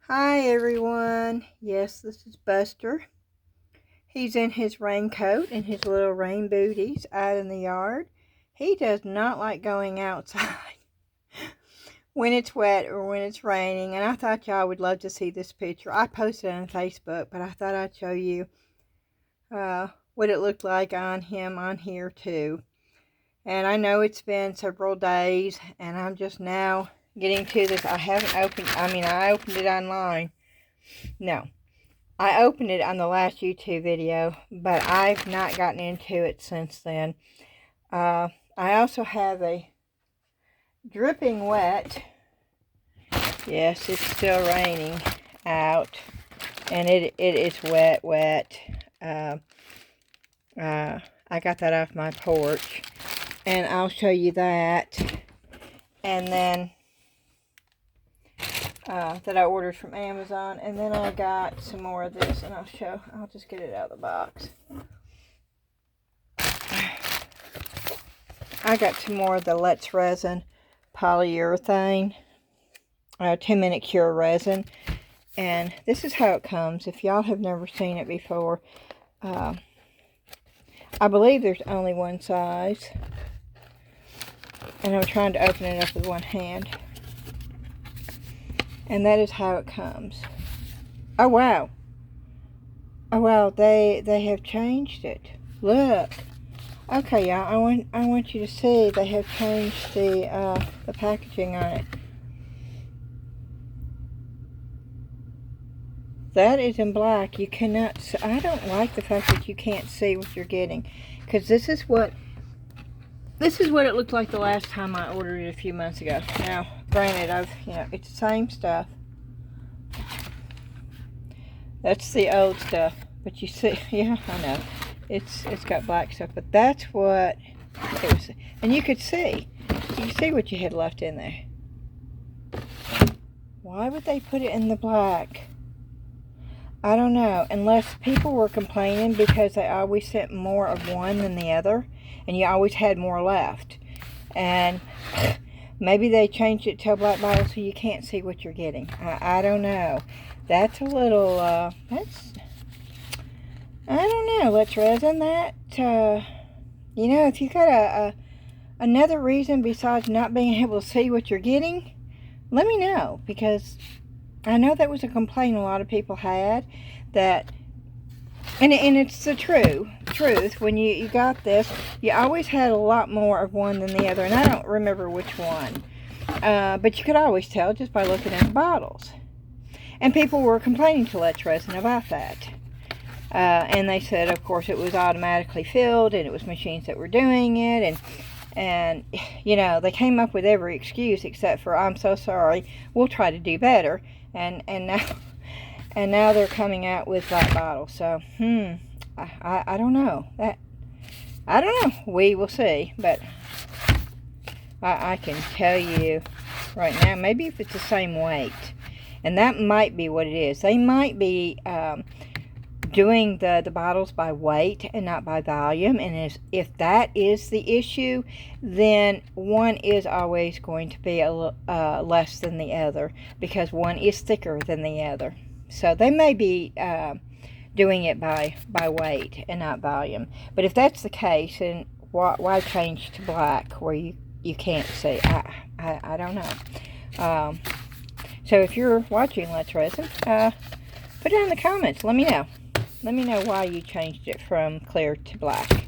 Hi everyone. Yes, this is Buster. He's in his raincoat and his little rain booties out in the yard. He does not like going outside when it's wet or when it's raining, and I thought y'all would love to see this picture. I posted it on Facebook, but I thought I'd show you what it looked like on him on here too. And I know it's been several days, and I'm just now getting to this. I opened it online. No. I opened it on the last YouTube video, but I've not gotten into it since then. I also have a dripping wet. Yes, it's still raining out, and it is wet. I got that off my porch, and I'll show you that. And then that I ordered from Amazon, and then I got some more of this, and I'll just get it out of the box. I got some more of the Resin polyurethane 10-minute cure resin, and this is how it comes. If y'all have never seen it before, I believe there's only one size, and I'm trying to open it up with one hand. And that is how it comes. Oh wow. Oh wow, they have changed it. Look. Okay, y'all, I want you to see they have changed the packaging on it. That is in black. You cannot see. I don't like the fact that you can't see what you're getting, because this is what it looked like the last time I ordered it a few months ago. Now, granted, it's the same stuff. That's the old stuff, but you see, yeah, I know, it's got black stuff, but that's what it was, and you could see what you had left in there. Why would they put it in the black? I don't know, unless people were complaining because they always sent more of one than the other, and you always had more left. And maybe they changed it to a black bottle so you can't see what you're getting. I don't know. That's a little, I don't know. Let's resin that. If you got another reason besides not being able to see what you're getting, let me know, because I know that was a complaint a lot of people had, that, and it's the truth. When you got this, you always had a lot more of one than the other, and I don't remember which one. But you could always tell just by looking at the bottles. And people were complaining to Let's Resin about that. And they said, of course, it was automatically filled, and it was machines that were doing it, and they came up with every excuse except for, I'm so sorry, we'll try to do better. And now they're coming out with black bottles. So I don't know. I don't know. We will see. But I can tell you right now, maybe if it's the same weight, and that might be what it is. They might be doing the bottles by weight and not by volume, and if that is the issue, then one is always going to be less than the other, because one is thicker than the other. So they may be doing it by weight and not volume. But if that's the case, then why change to black where you can't see? I don't know. So if you're watching Let's Resin, put it in the comments. Let me know. Let me know why you changed it from clear to black.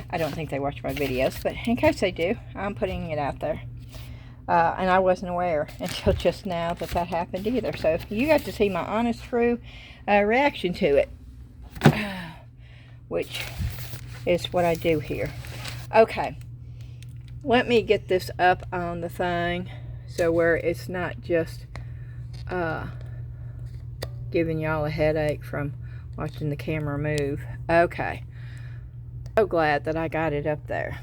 I don't think they watch my videos, but in case they do, I'm putting it out there. And I wasn't aware until just now that happened either. So you got to see my honest, true reaction to it, which is what I do here. Okay, let me get this up on the thing so where it's not just giving y'all a headache from watching the camera move. Okay, so glad that I got it up there.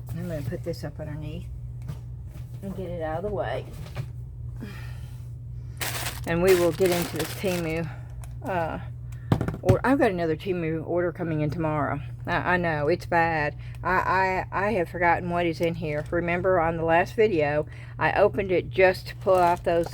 I'm going to put this up underneath and get it out of the way, and we will get into this TEMU or I've got another TEMU order coming in tomorrow. I know it's bad. I have forgotten what is in here. Remember on the last video I opened it just to pull out those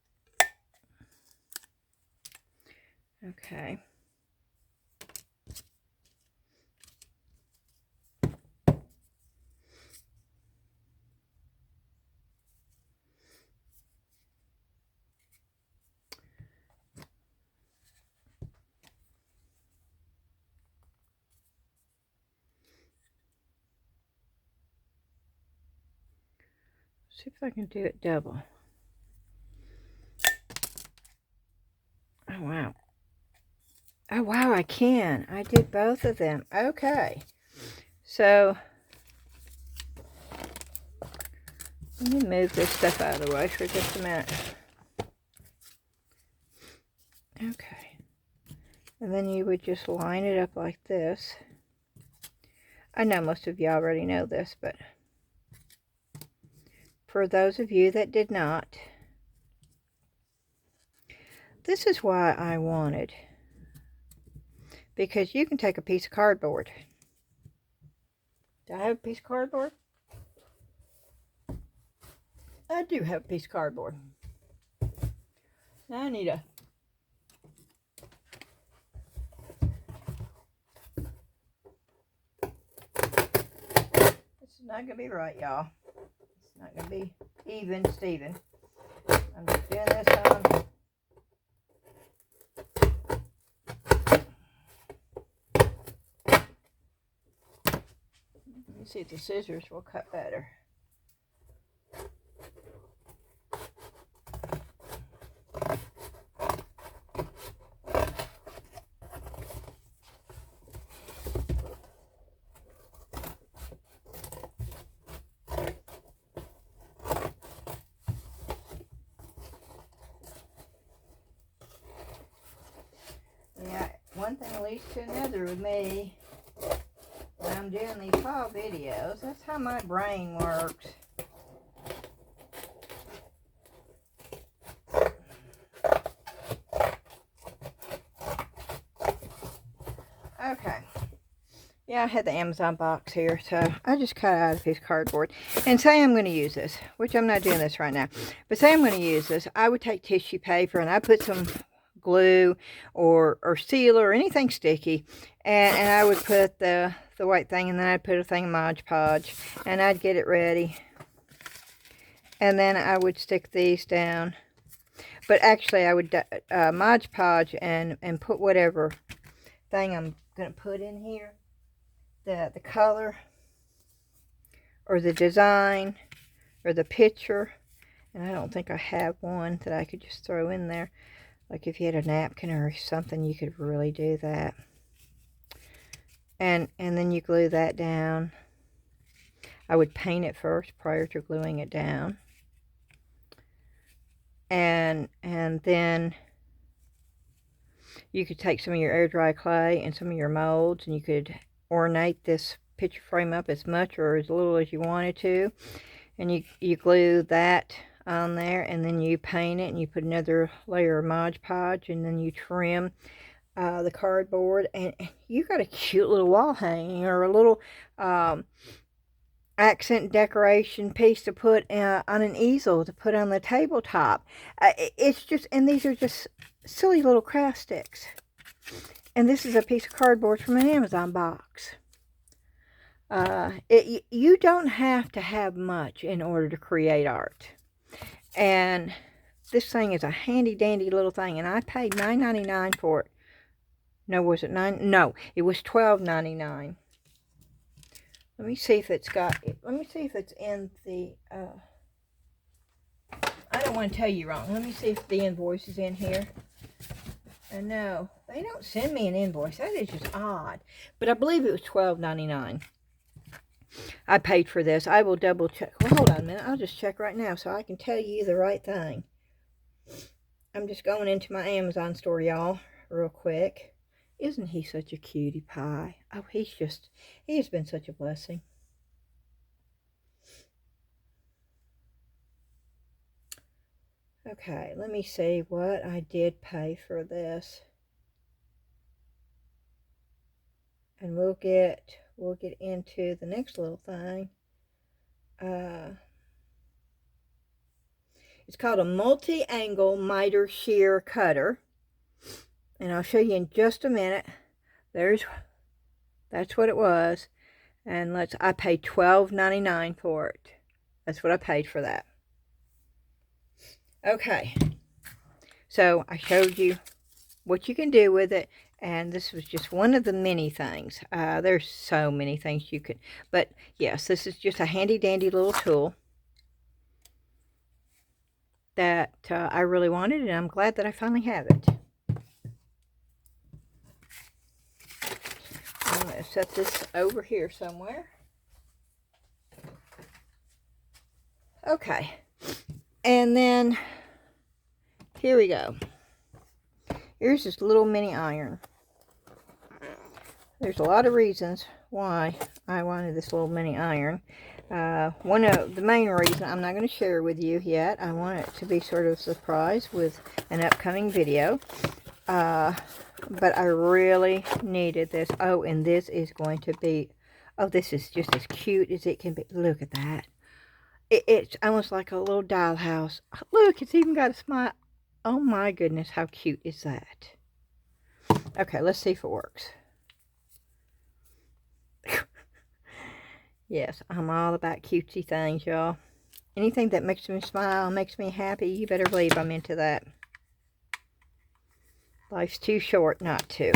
Okay. See if I can do it double. Oh, wow. Oh, wow, I can. I did both of them. Okay. So, let me move this stuff out of the way for just a minute. Okay. And then you would just line it up like this. I know most of you already know this, but for those of you that did not, this is why I wanted, because you can take a piece of cardboard. Do I have a piece of cardboard? I do have a piece of cardboard. Now I need a... This is not going to be right, y'all. It's not going to be even, Steven. I'm just doing this on... Let me see if the scissors will cut better. Yeah, one thing leads to another with me when I'm doing these haul videos. That's how my brain works. Okay. Yeah, I had the Amazon box here, so I just cut out a piece of cardboard. And say I'm going to use this, which I'm not doing this right now, but say I'm going to use this, I would take tissue paper and I put some glue or sealer or anything sticky, and I would put the white thing, and then I'd put a thing of Mod Podge, and I'd get it ready. And then I would stick these down. But actually, I would Mod Podge and put whatever thing I'm going to put in here. The color or the design or the picture, and I don't think I have one that I could just throw in there. Like if you had a napkin or something, you could really do that. And then you glue that down. I would paint it first prior to gluing it down. And then you could take some of your air dry clay and some of your molds, and you could ornate this picture frame up as much or as little as you wanted to. And you glue that on there, and then you paint it, and you put another layer of Mod Podge, and then you trim the cardboard, and you got a cute little wall hanging or a little accent decoration piece to put on an easel to put on the tabletop. It's just, and these are just silly little craft sticks. And this is a piece of cardboard from an Amazon box. You don't have to have much in order to create art. And this thing is a handy dandy little thing, and I paid $9.99 for it. No, was it $9? No, it was $12.99. Let me see if it's got, let me see if it's in the, I don't want to tell you wrong. Let me see if the invoice is in here. No, they don't send me an invoice. That is just odd. But I believe it was $12.99. I paid for this. I will double check. Well, hold on a minute. I'll just check right now so I can tell you the right thing. I'm just going into my Amazon store, y'all, real quick. Isn't he such a cutie pie? Oh, he's been such a blessing. Okay, let me see what I did pay for this. And we'll get into the next little thing. It's called a multi-angle miter shear cutter. and I'll show you in just a minute. That's what it was. And I paid $12.99 for it. That's what I paid for that. Okay. So I showed you what you can do with it. And this was just one of the many things. There's so many things you could. But yes, this is just a handy dandy little tool that I really wanted, and I'm glad that I finally have it. I'm going to set this over here somewhere. Okay. And then, here we go. Here's this little mini iron. There's a lot of reasons why I wanted this little mini iron. One of the main reasons I'm not going to share with you yet. I want it to be sort of a surprise with an upcoming video. But I really needed this. Oh, and this is going to be... Oh, this is just as cute as it can be. Look at that. It's almost like a little dollhouse. Look, it's even got a smile. Oh my goodness, how cute is that? Okay, let's see if it works. Yes, I'm all about cutesy things, y'all. Anything that makes me smile, makes me happy, you better believe I'm into that. Life's too short not to.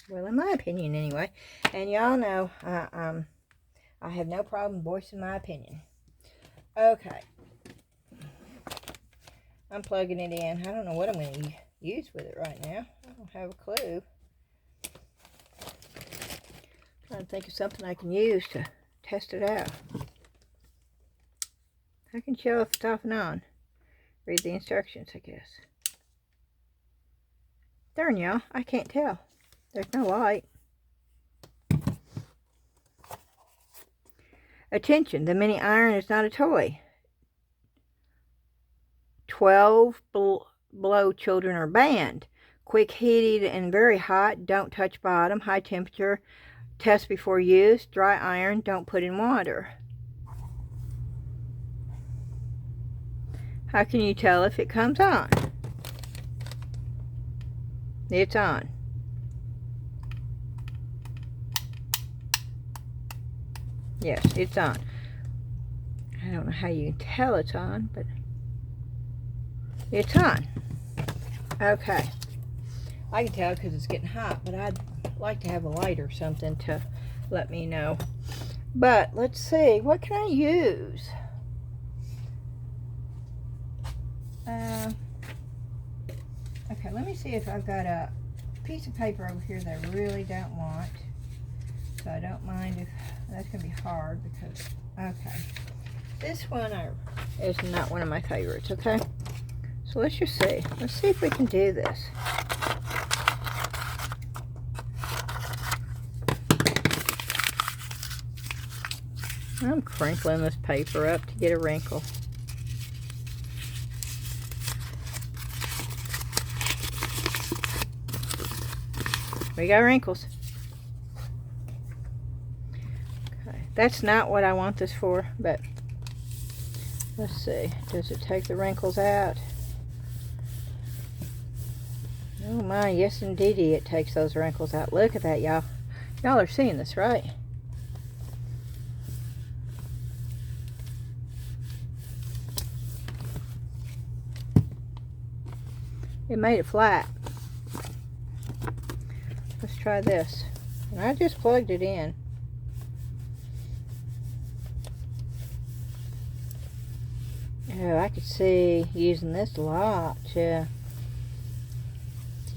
Well, in my opinion, anyway. And y'all know I have no problem voicing my opinion. Okay. I'm plugging it in. I don't know what I'm going to use with it right now. I don't have a clue. Trying to think of something I can use to test it out. I can show if it's off and on. Read the instructions, I guess. Darn y'all, I can't tell. There's no light. Attention, the mini iron is not a toy. 12 below children are banned. Quick heated and very hot. Don't touch bottom. High temperature. Test before use. Dry iron. Don't put in water. How can you tell if it comes on? It's on. Yes, it's on. I don't know how you can tell it's on, but it's on. Okay. I can tell because it's getting hot, but I'd like to have a light or something to let me know. But let's see, what can I use? Okay, let me see if I've got a piece of paper over here that I really don't want. So I don't mind if that's going to be hard because, okay. This one is not one of my favorites, okay? So let's just see. Let's see if we can do this. I'm crinkling this paper up to get a wrinkle. We got wrinkles. Okay, that's not what I want this for, but let's see. Does it take the wrinkles out? Oh my, yes indeedy, it takes those wrinkles out. Look at that, y'all. Y'all are seeing this, right? It made it flat. Let's try this. And I just plugged it in. Oh, I could see using this a lot to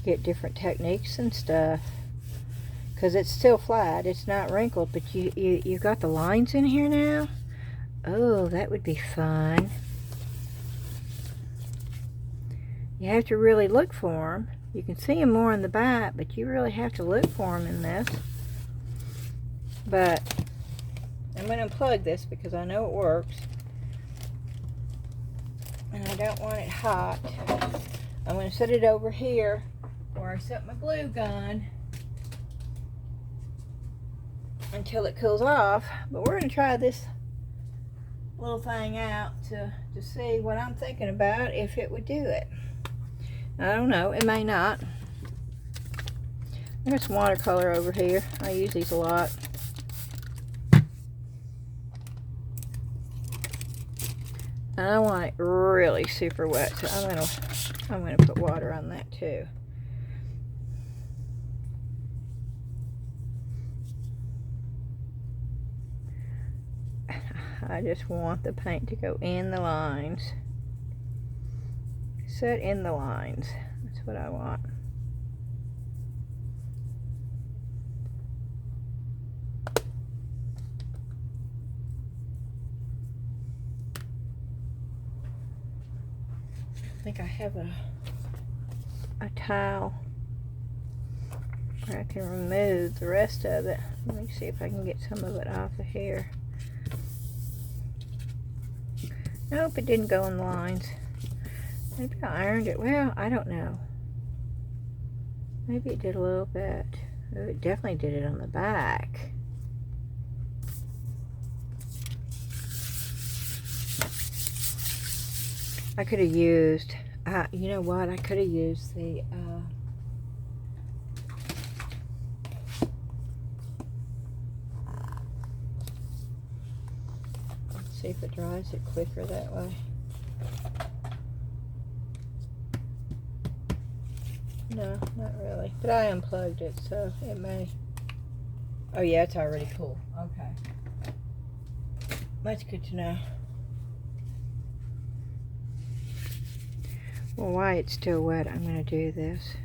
get different techniques and stuff. Because it's still flat. It's not wrinkled, but you got the lines in here now. Oh, that would be fun. You have to really look for them. You can see them more in the back, but you really have to look for them in this. But I'm going to unplug this because I know it works. And I don't want it hot. I'm going to set it over here where I set my glue gun until it cools off. But we're going to try this little thing out to see what I'm thinking about, if it would do it. I don't know, it may not. I got some watercolor over here. I use these a lot. And I want it really super wet, so I'm gonna put water on that too. I just want the paint to go in the lines. Set in the lines. That's what I want. I think I have a towel where I can remove the rest of it. Let me see if I can get some of it off of here. Nope, it didn't go in the lines. Maybe I ironed it. Well, I don't know. Maybe it did a little bit. Oh, it definitely did it on the back. I could have used, you know what? I could have used the, let's see if it dries it quicker that way. No, not really. But I unplugged it, so it may. Oh yeah, it's already cool. Okay. That's good to know. Well, while it's still wet, I'm going to do this.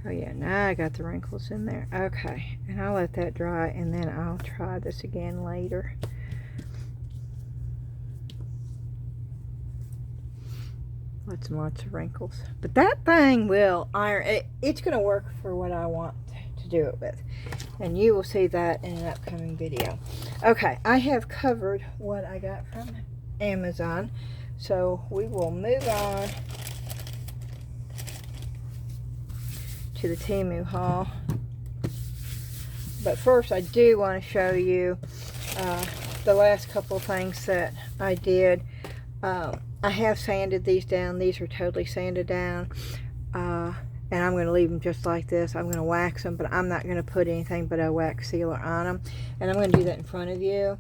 Oh yeah, now I got the wrinkles in there. Okay, and I'll let that dry, and then I'll try this again later. Lots and lots of wrinkles. But that thing will iron. It's going to work for what I want to do it with. And you will see that in an upcoming video. Okay, I have covered what I got from Amazon. So we will move on to the TEMU haul. But first I do want to show you the last couple of things that I did. I have sanded these down. These are totally sanded down, and I'm going to leave them just like this. I'm going to wax them, but I'm not going to put anything but a wax sealer on them, and I'm going to do that in front of you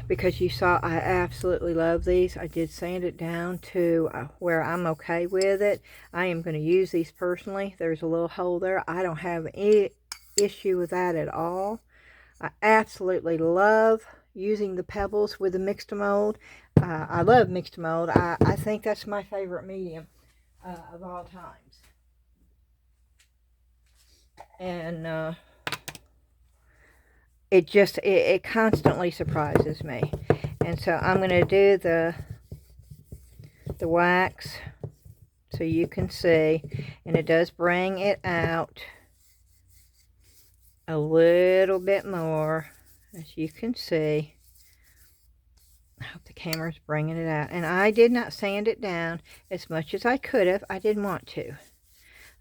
because you saw I absolutely love these. I did sand it down to where I'm okay with it. I am going to use these personally. There's a little hole there. I don't have any issue with that at all. I absolutely love using the pebbles with the Mix2Mold. I love Mix2Mold. I think that's my favorite medium of all times. And it constantly surprises me. And so I'm going to do the wax so you can see. And it does bring it out a little bit more, as you can see. I hope the camera's bringing it out. And I did not sand it down as much as I could have. I didn't want to.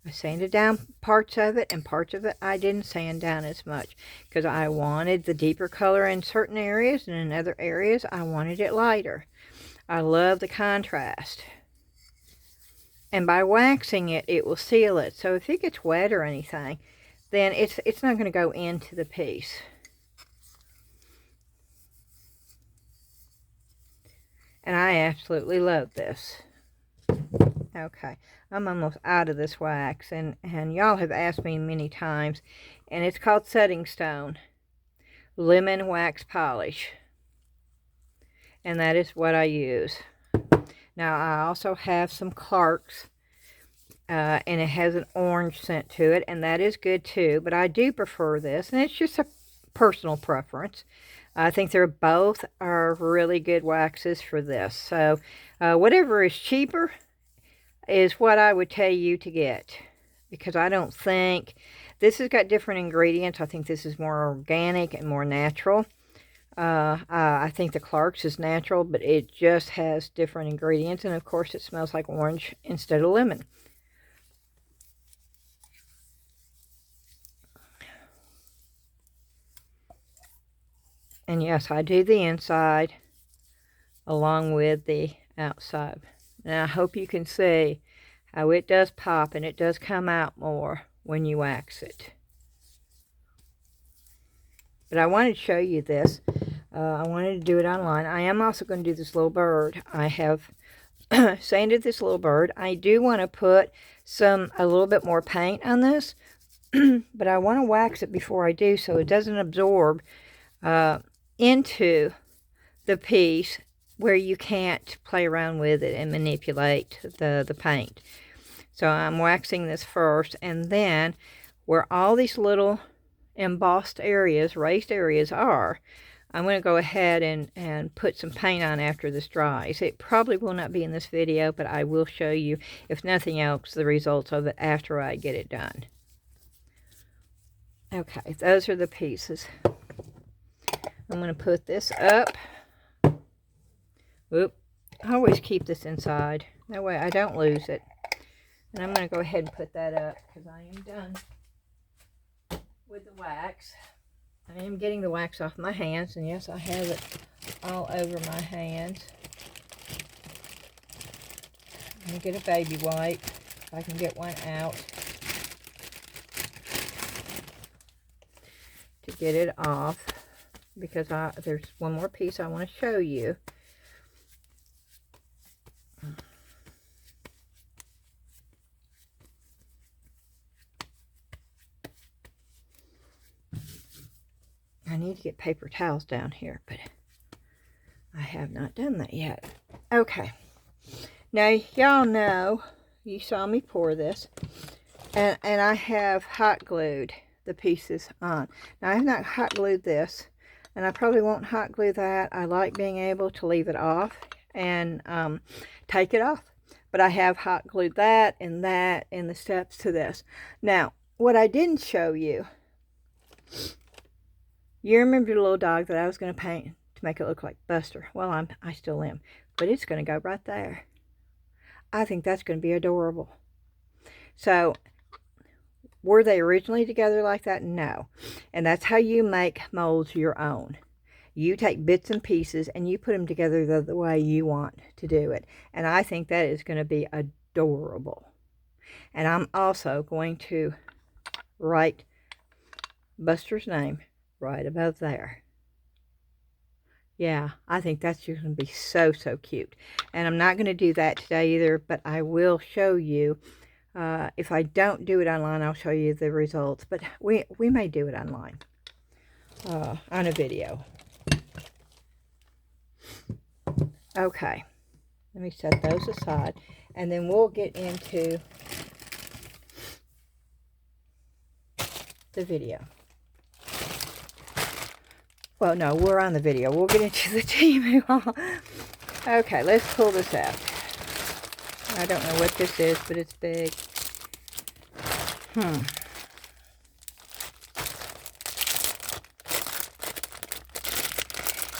I sanded down parts of it, and parts of it I didn't sand down as much because I wanted the deeper color in certain areas, and in other areas I wanted it lighter. I love the contrast. And by waxing it, it will seal it. So if it gets wet or anything, then it's not going to go into the piece. And I absolutely love this. Okay, I'm almost out of this wax, and y'all have asked me many times, and it's called Setting Stone Lemon Wax Polish. And that is what I use. Now, I also have some Clark's, and it has an orange scent to it, and that is good too, but I do prefer this, and it's just a personal preference. I think they're both are really good waxes for this. So, whatever is cheaper is what I would tell you to get. because I don't think this has got different ingredients. I think this is more organic and more natural. I think the Clark's is natural, but it just has different ingredients, and of course it smells like orange instead of lemon. And yes, I do the inside along with the outside. And I hope you can see how it does pop and it does come out more when you wax it. But I wanted to show you this. I wanted to do it online. I am also going to do this little bird. I have sanded this little bird. I do want to put a little bit more paint on this, but I want to wax it before I do so it doesn't absorb into the piece where you can't play around with it and manipulate the paint. So I'm waxing this first, and then where all these little embossed areas, raised areas are, I'm going to go ahead and put some paint on after this dries. It probably will not be in this video, but I will show you, if nothing else, the results of it after I get it done. Okay, those are the pieces. I'm going to put this up. Whoop. I always keep this inside. That way I don't lose it. And I'm going to go ahead and put that up because I am done with the wax. I am getting the wax off my hands, and yes, I have it all over my hands. I'm going to get a baby wipe if I can get one out to get it off, because there's one more piece I want to show you. I need to get paper towels down here, but I have not done that yet. Okay. Now, y'all know, you saw me pour this, and I have hot glued the pieces on. Now, I have not hot glued this, and I probably won't hot glue that. I like being able to leave it off and take it off. But I have hot glued that and the steps to this. Now, what I didn't show you, you remember the little dog that I was going to paint to make it look like Buster? Well, I still am. But it's going to go right there. I think that's going to be adorable. So, were they originally together like that? No. And that's how you make molds your own. You take bits and pieces and you put them together the way you want to do it. And I think that is going to be adorable. And I'm also going to write Buster's name right above there. Yeah, I think that's just going to be so, so cute. And I'm not going to do that today either, but I will show you. If I don't do it online, I'll show you the results. But we may do it online on a video. Okay, let me set those aside. And then we'll get into the video. Well, no, we're on the video. We'll get into the TEMU haul. Okay, let's pull this out. I don't know what this is, but it's big.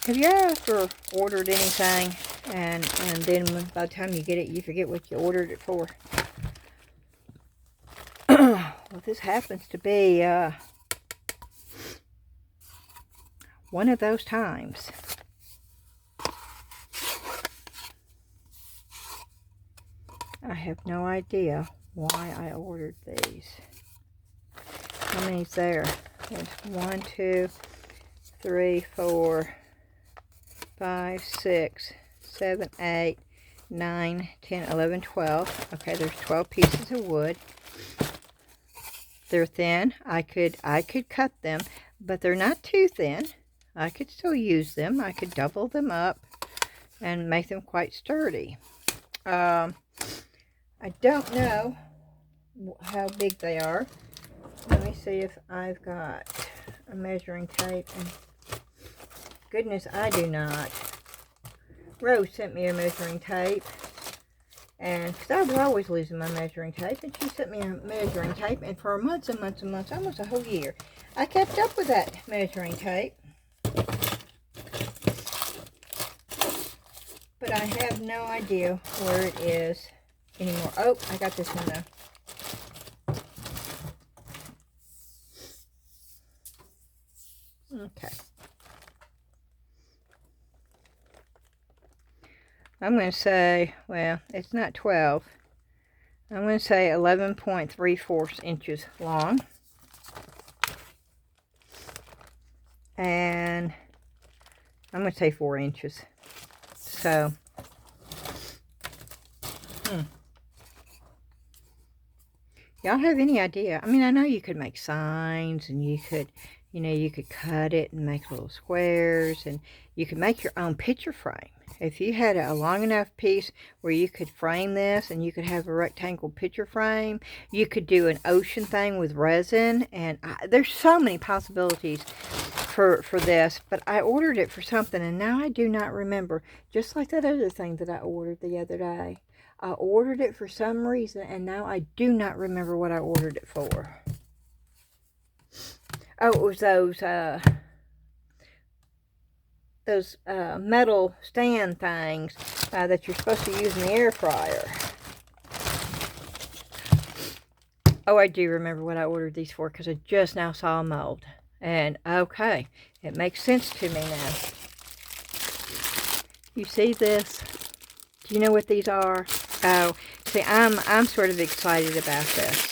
Have you ever ordered anything and then by the time you get it, you forget what you ordered it for? Well, this happens to be one of those times. I have no idea why I ordered these. How many's there? There's 1, 2, 3, 4, 5, 6, 7, 8, 9, 10, 11, 12. Okay, there's 12 pieces of wood. They're thin. I could cut them, but they're not too thin. I could still use them. I could double them up and make them quite sturdy. I don't know how big they are. Let me see if I've got a measuring tape. And goodness, I do not. Rose sent me a measuring tape, And because I was always losing my measuring tape, and she sent me a measuring tape, and for months and months and months, almost a whole year, I kept up with that measuring tape. But I have no idea where it is anymore. Oh, I got this one though. Okay. I'm going to say, well, it's not 12. I'm going to say 11.3 inches long. And I'm going to say 4 inches. So, y'all have any idea? I mean, I know you could make signs, and you could, you know, you could cut it and make little squares, and you could make your own picture frame. If you had a long enough piece where you could frame this, and you could have a rectangle picture frame, you could do an ocean thing with resin, and there's so many possibilities for this. But I ordered it for something, and now I do not remember. Just like that other thing that I ordered the other day. I ordered it for some reason, and now I do not remember what I ordered it for. Oh, it was those metal stand things that you're supposed to use in the air fryer. Oh, I do remember what I ordered these for, because I just now saw a mold. And, okay, it makes sense to me now. You see this? Do you know what these are? Oh, see, I'm sort of excited about this.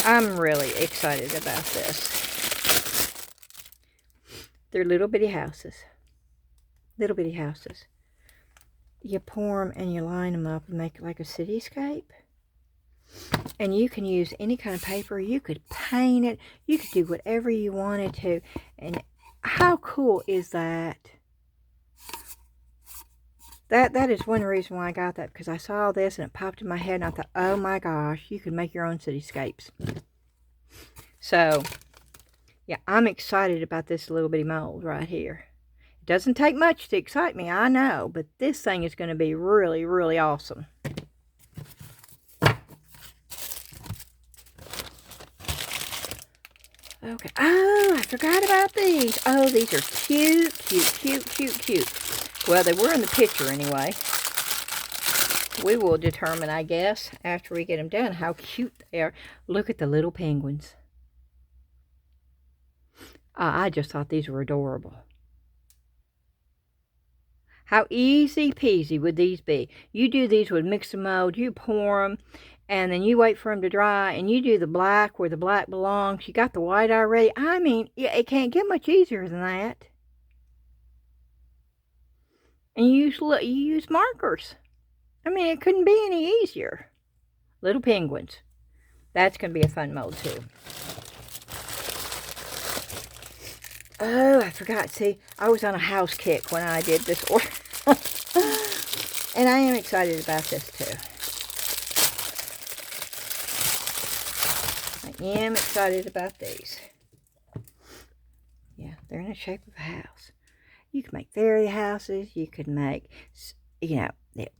I'm really excited about this. They're little bitty houses. Little bitty houses. You pour them and you line them up and make it like a cityscape. And you can use any kind of paper. You could paint it. You could do whatever you wanted to. And how cool is that? That is one reason why I got that, because I saw this and it popped in my head, and I thought, oh my gosh, you can make your own cityscapes. So, yeah, I'm excited about this little bitty mold right here. It doesn't take much to excite me, I know, but this thing is going to be really, really awesome. Okay. Oh, I forgot about these. Oh, these are cute, cute, cute, cute, cute. Well, they were in the picture anyway. We will determine, I guess, after we get them done, how cute they are. Look at the little penguins. I just thought these were adorable. How easy peasy would these be? You do these with Mix2Mold, you pour them, and then you wait for them to dry, and you do the black where the black belongs. You got the white already. I mean, it can't get much easier than that. And you use markers. I mean, it couldn't be any easier. Little penguins. That's going to be a fun mold, too. Oh, I forgot. See, I was on a house kick when I did this order. And I am excited about this, too. I am excited about these. Yeah, they're in the shape of a house. You could make fairy houses. You could make, you know,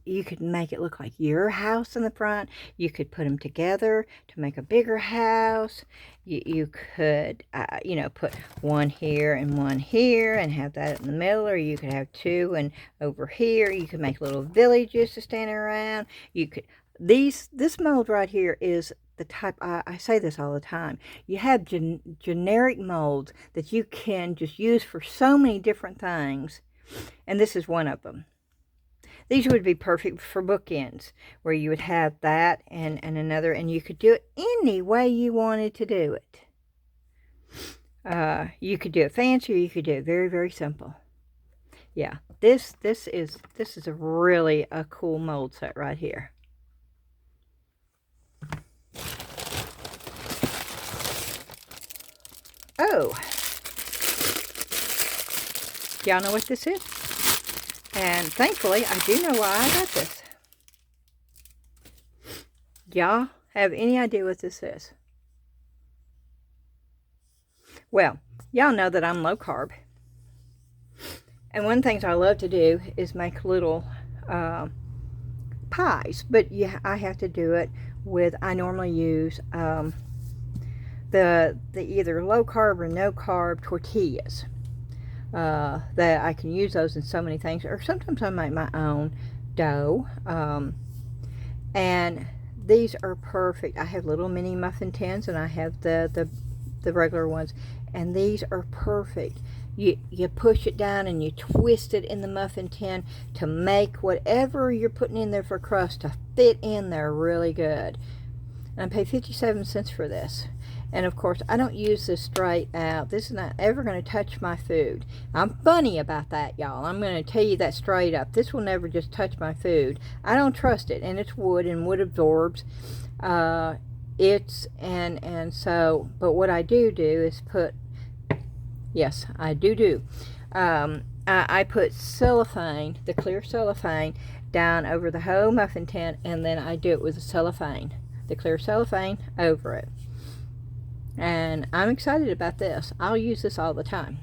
you could make it look like your house in the front. You could put them together to make a bigger house. You could, you know, put one here and have that in the middle, or you could have two and over here. You could make little villages to stand around. You could, this mold right here is the type, I say this all the time. You have generic molds that you can just use for so many different things. And this is one of them. These would be perfect for bookends, where you would have that and another, and you could do it any way you wanted to do it. You could do it fancy, or you could do it very, very simple. Yeah, this is a really a cool mold set right here. Oh, y'all know what this is? And thankfully, I do know why I got this. Y'all have any idea what this is? Well, y'all know that I'm low carb. And one of the things I love to do is make little pies, but yeah, I have to do it with, I normally use the either low carb or no carb tortillas. That I can use those in so many things, or sometimes I make my own dough. And these are perfect. I have little mini muffin tins, and I have the regular ones, and these are perfect. You push it down and you twist it in the muffin tin to make whatever you're putting in there for crust to fit in there really good. And I pay 57 cents for this. And of course, I don't use this straight out. This is not ever going to touch my food. I'm funny about that, y'all. I'm going to tell you that straight up. This will never just touch my food. I don't trust it, and it's wood, and wood absorbs. So, but what I do is put, yes, I do. I put cellophane, the clear cellophane, down over the whole muffin tin, and then I do it with the cellophane, the clear cellophane over it. And I'm excited about this. I'll use this all the time.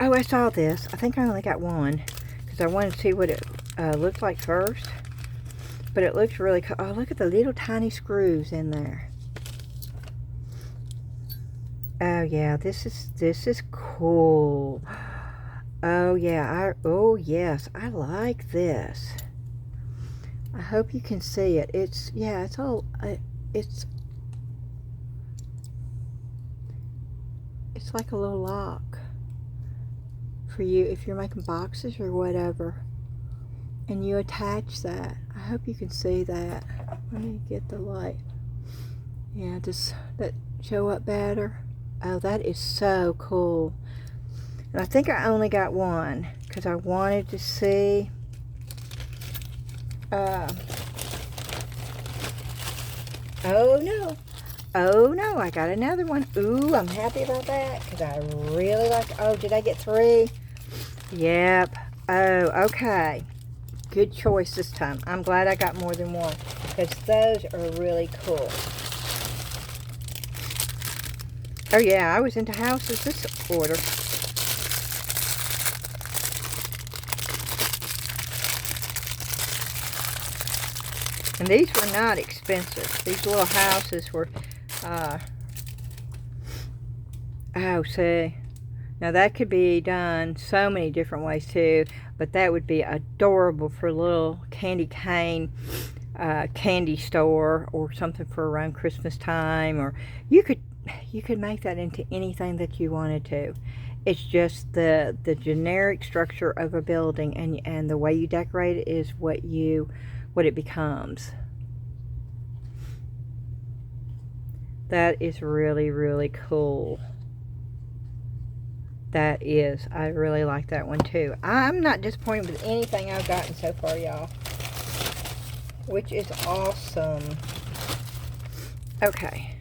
Oh, I saw this. I think I only got one because I wanted to see what it looked like first. But it looks really cool. Oh, look at the little tiny screws in there. Oh yeah, this is cool. Oh yeah, oh yes, I like this. I hope you can see it. It's like a little lock for you if you're making boxes or whatever. And you attach that. I hope you can see that. Let me get the light. Yeah, does that show up better? Oh, that is so cool. And I think I only got one because I wanted to see. Oh no, I got another one. Ooh, I'm happy about that because I really like. Oh, did I get 3? Yep. Oh, okay. Good choice this time. I'm glad I got more than one because those are really cool. Oh yeah, I was into houses this order. And these were not expensive. These little houses were, oh, see. Now that could be done so many different ways too, but that would be adorable for a little candy cane candy store or something for around Christmas time. Or you could make that into anything that you wanted to. It's just the generic structure of a building, and the way you decorate it is what it becomes. That is really, really cool. That is. I really like that one too. I'm not disappointed with anything I've gotten so far, y'all. Which is awesome. Okay.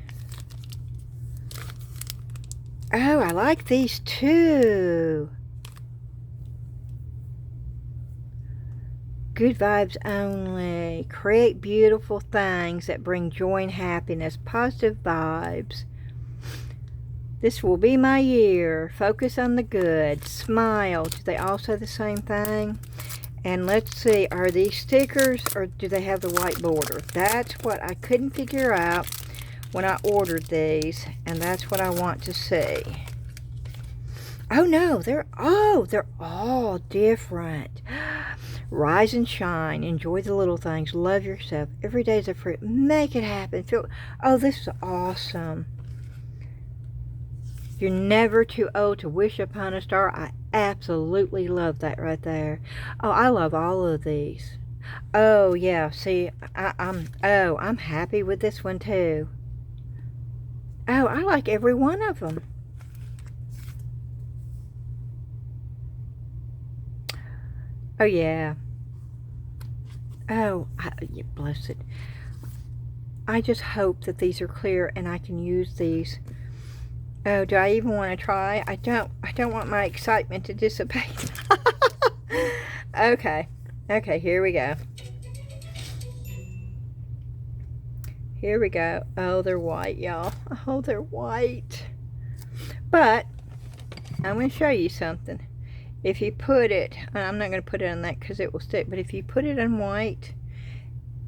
Oh, I like these too. Good vibes only. Create beautiful things that bring joy and happiness. Positive vibes. This will be my year. Focus on the good. Smile. Do they all say the same thing? And let's see, are these stickers or do they have the white border? That's what I couldn't figure out when I ordered these, and that's what I want to see. Oh no, they're all different. Rise and shine. Enjoy the little things. Love yourself. Every day is a fruit. Make it happen. Oh, this is awesome. You're never too old to wish upon a star. I absolutely love that right there. Oh, I love all of these. Oh yeah, see, I'm happy with this one too. Oh, I like every one of them. Oh yeah. Oh, you blessed. I just hope that these are clear and I can use these. Oh, do I even want to try? I don't want my excitement to dissipate. Okay, here we go. Here we go. Oh, they're white, y'all. Oh, they're white. But I'm going to show you something. If you put it, I'm not going to put it on that because it will stick, but if you put it on white,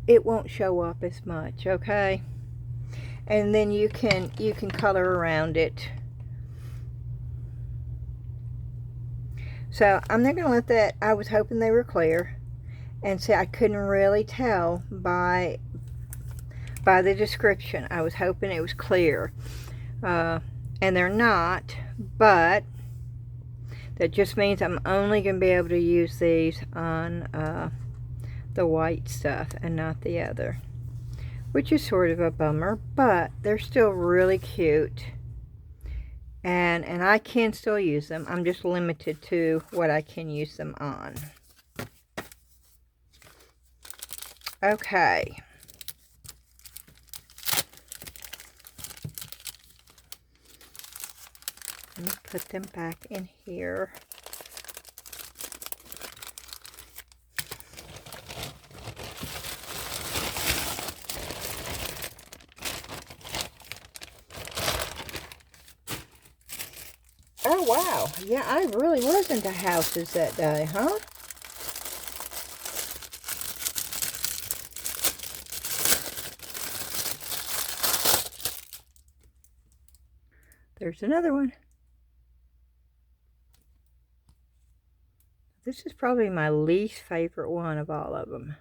it won't show up as much, okay? And then you can color around it. So I'm not going to let that, I was hoping they were clear. And see, I couldn't really tell by the description. I was hoping it was clear. And they're not, but that just means I'm only going to be able to use these on the white stuff and not the other. Which is sort of a bummer, but they're still really cute. And I can still use them. I'm just limited to what I can use them on. Okay. Let me put them back in here. Oh, wow. Yeah, I really was into houses that day, huh? There's another one. This is probably my least favorite one of all of them.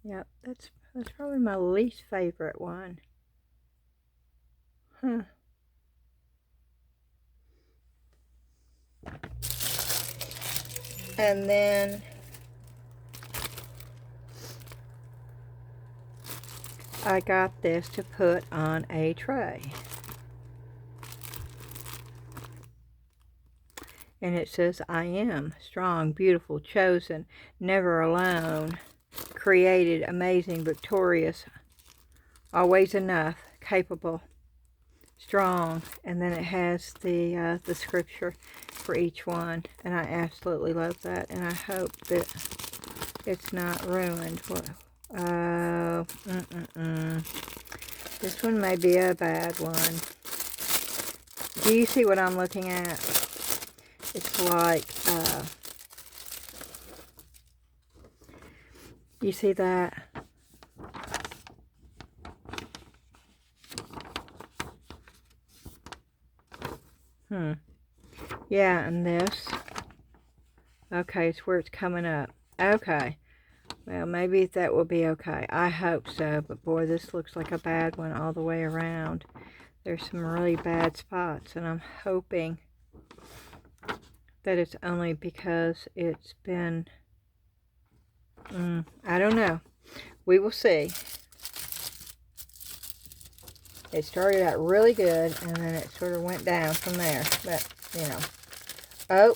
Yep, that's probably my least favorite one. Huh. And then I got this to put on a tray. And it says, I am strong, beautiful, chosen, never alone, created, amazing, victorious, always enough, capable, strong. And then it has the scripture for each one. And I absolutely love that. And I hope that it's not ruined. This one may be a bad one. Do you see what I'm looking at? It's like, you see that? Yeah, and this. Okay, it's where it's coming up. Okay. Well, maybe that will be okay. I hope so, but boy, this looks like a bad one all the way around. There's some really bad spots, and I'm hoping that it's only because it's been, I don't know. We will see. It started out really good, and then it sort of went down from there. But, you know. Oh.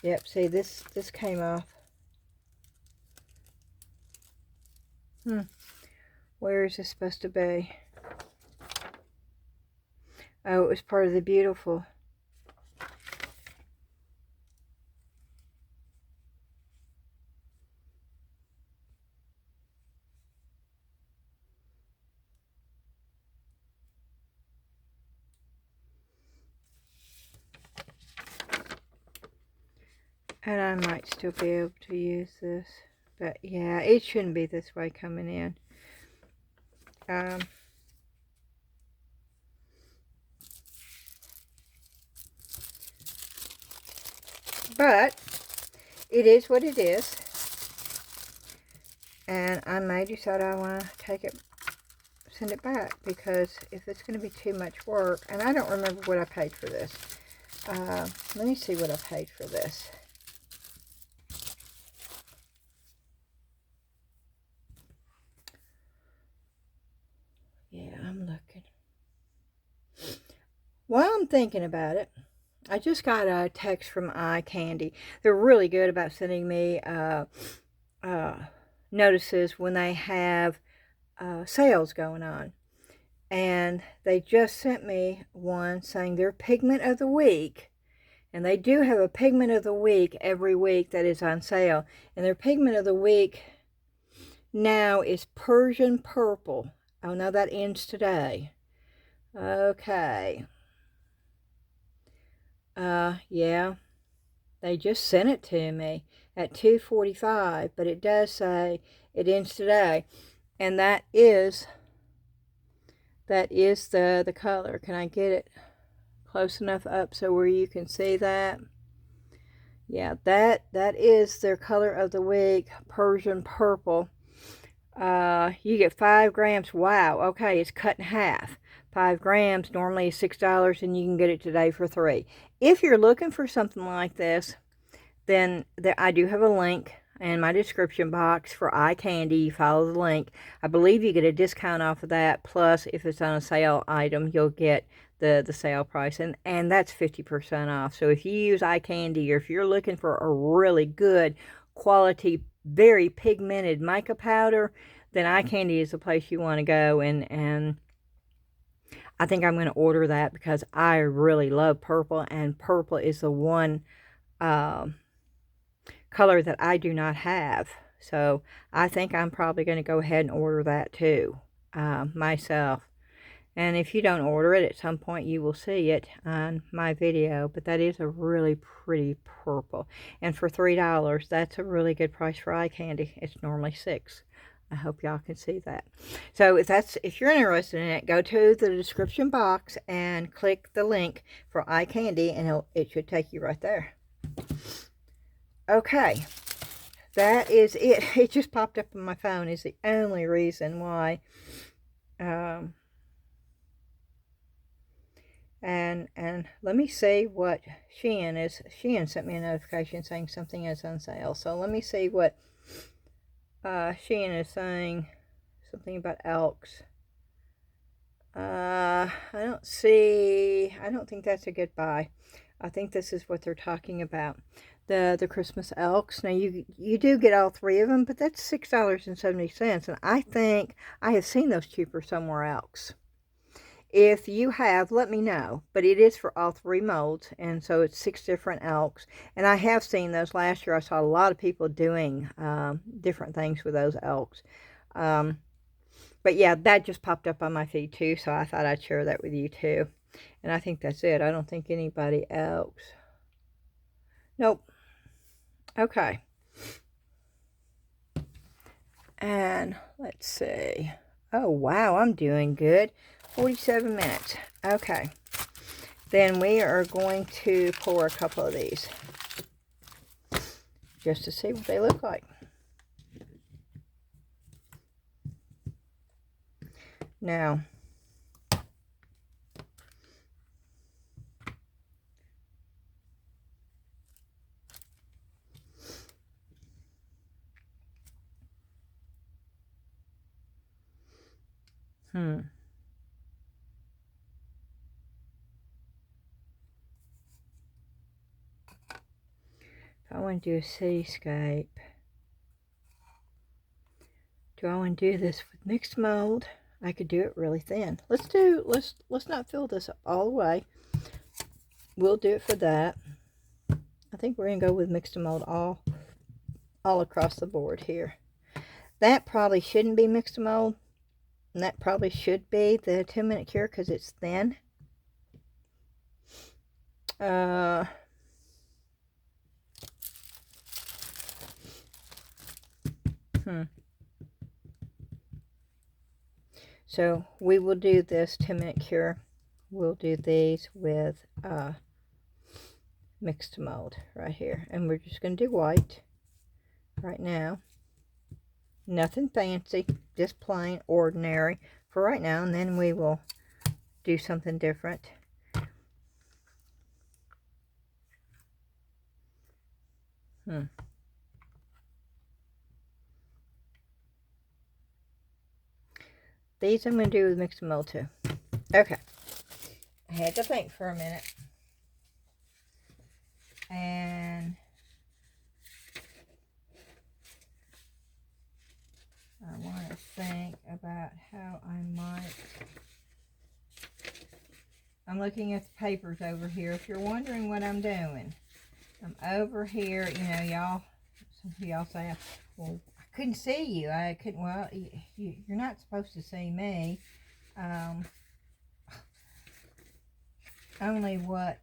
Yep, see, this came off. Where is this supposed to be? Oh, it was part of the beautiful. And I might still be able to use this. But yeah, it shouldn't be this way coming in. But it is what it is. And I may decide I want to take it, send it back. Because if it's going to be too much work, and I don't remember what I paid for this. Let me see what I paid for this. Yeah, I'm looking. While I'm thinking about it, I just got a text from iCandy. They're really good about sending me notices when they have sales going on. And they just sent me one saying their pigment of the week. And they do have a pigment of the week every week that is on sale. And their pigment of the week now is Persian Purple. Oh no, that ends today. Okay. Yeah. They just sent it to me at 2:45, but it does say it ends today. And that is the color. Can I get it close enough up so where you can see that? Yeah, that is their color of the week, Persian purple. You get 5 grams. Wow, okay, it's cut in half. 5 grams normally is $6, and you can get it today for $3. If you're looking for something like this, then I do have a link in my description box for eye candy. You follow the link. I believe you get a discount off of that. Plus, if it's on a sale item, you'll get the sale price, and that's 50% off. So if you use eye candy, or if you're looking for a really good quality, very pigmented mica powder, then eye candy is the place you want to go. And I think I'm going to order that because I really love purple, and purple is the one color that I do not have. So I think I'm probably going to go ahead and order that too, myself. And if you don't order it, at some point you will see it on my video. But that is a really pretty purple. And for $3, that's a really good price for eye candy. It's normally $6. I hope y'all can see that. So if you're interested in it, go to the description box and click the link for eye candy, and it should take you right there. Okay, that is it. It just popped up on my phone. Is the only reason why. And let me see what Shein is. Shein sent me a notification saying something is on sale. So let me see what Shein is saying. Something about Elks. I don't think that's a good buy. I think this is what they're talking about. The Christmas Elks. Now you do get all 3 of them, but that's $6.70. And I think I have seen those cheaper somewhere else. If you have, let me know. But it is for all 3 molds, and so it's 6 different elks. And I have seen those last year. I saw a lot of people doing different things with those elks. But yeah, that just popped up on my feed too, so I thought I'd share that with you too. And I think that's it. I don't think anybody else. Nope. Okay. And let's see. Oh, wow, I'm doing good. 47 minutes. Okay. Then we are going to pour a couple of these just to see what they look like. Now, if I want to do a cityscape, do I want to do this with mixed mold? I could do it really thin. Let's not fill this up all the way. We'll do it for that. I think we're gonna go with mixed mold all across the board here. That probably shouldn't be mixed mold, and that probably should be the 2-minute cure because it's thin. So we will do this 2-minute cure. We'll do these with mixed mold right here. And we're just going to do white right now. Nothing fancy, just plain ordinary for right now. And then we will do something different. These I'm going to do with mixed mold too. Okay. I had to think for a minute. And I want to think about how I might. I'm looking at the papers over here. If you're wondering what I'm doing, I'm over here. You know, y'all, some of y'all say, well, I couldn't see you. I couldn't, well, you're not supposed to see me. Only what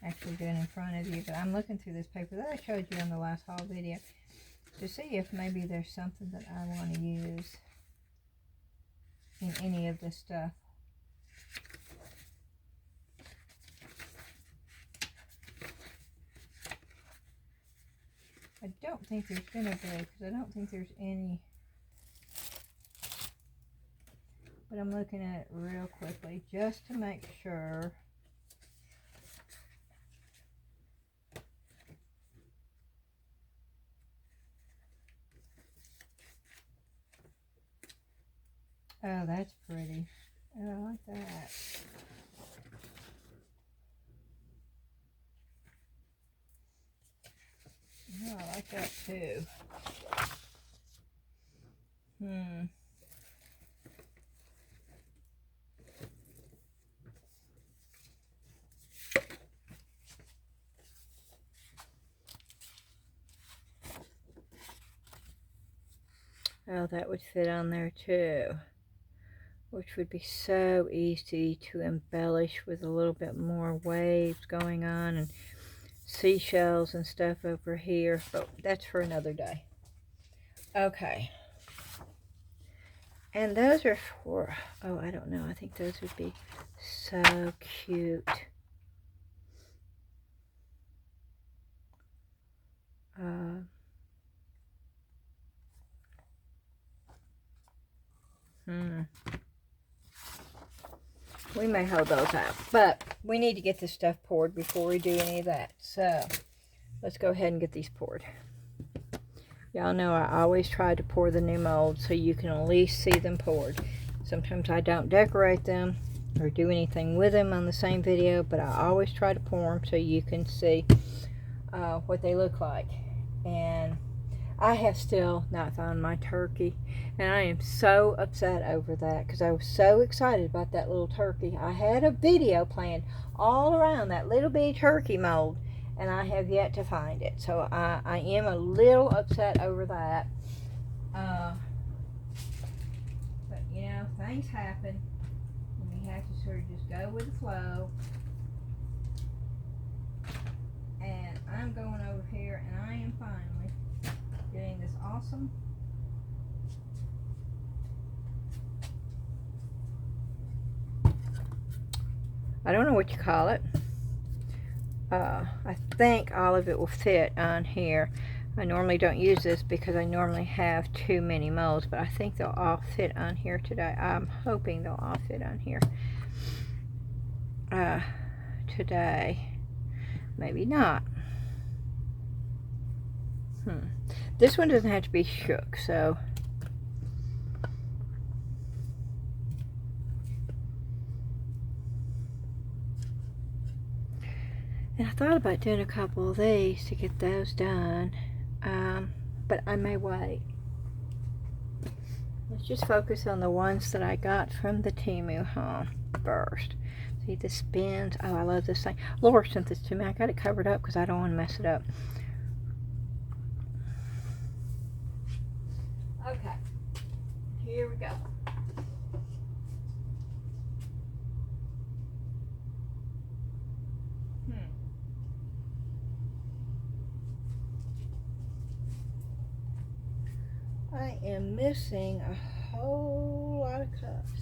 actually doing in front of you, but I'm looking through this paper that I showed you in the last haul video to see if maybe there's something that I want to use in any of this stuff. I don't think there's gonna be, because I don't think there's any, but I'm looking at it real quickly just to make sure. Oh, that's pretty. Oh, I like that. Oh, I like that too. Oh, that would fit on there too, which would be so easy to embellish with a little bit more waves going on and seashells and stuff over here, but that's for another day. Okay, and those are for, oh, I don't know, I think those would be so cute. We may hold those out, but we need to get this stuff poured before we do any of that. So let's go ahead and get these poured. Y'all know I always try to pour the new molds so you can at least see them poured. Sometimes I don't decorate them or do anything with them on the same video, but I always try to pour them so you can see what they look like. And I have still not found my turkey, and I am so upset over that because I was so excited about that little turkey. I had a video planned all around that little bitty turkey mold, and I have yet to find it. So I am a little upset over that. But you know, things happen, and you have to sort of just go with the flow. And I'm going over here, and I am finally getting this awesome I don't know what you call it. I think all of it will fit on here. I normally don't use this because I normally have too many molds, but I think they'll all fit on here today. I'm hoping they'll all fit on here today. Maybe not. This one doesn't have to be shook, so and I thought about doing a couple of these to get those done, but I may wait. Let's just focus on the ones that I got from the TEMU haul first. See, this spins. Oh, I love this thing. Laura sent this to me. I got it covered up because I don't want to mess it up. Okay, here we go. I am missing a whole lot of cups.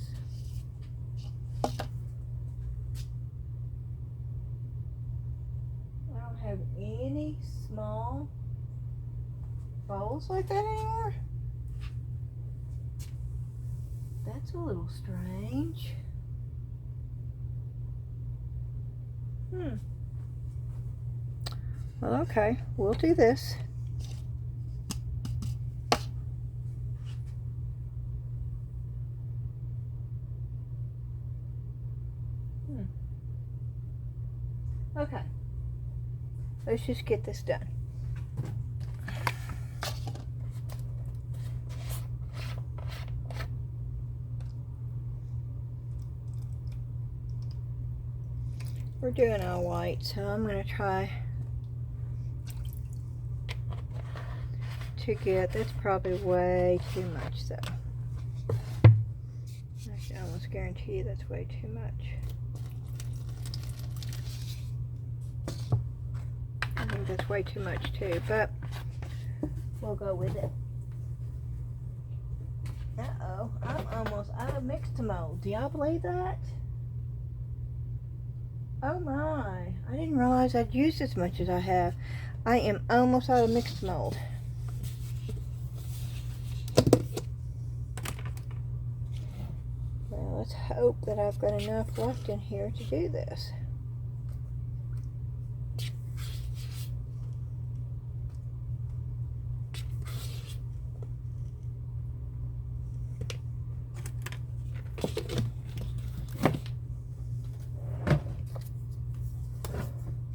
I don't have any small bowls like that anymore. That's a little strange. Well, okay, we'll do this. Okay, let's just get this done. We're doing all white, so I'm going to try to to get, that's probably way too much though. I can almost guarantee you that's way too much. I think that's way too much too, but we'll go with it. Uh-oh, I'm almost out of Mix2Mold. Do y'all believe that? Oh my, I didn't realize I'd used as much as I have. I am almost out of Mix2Mold. Well, let's hope that I've got enough left in here to do this.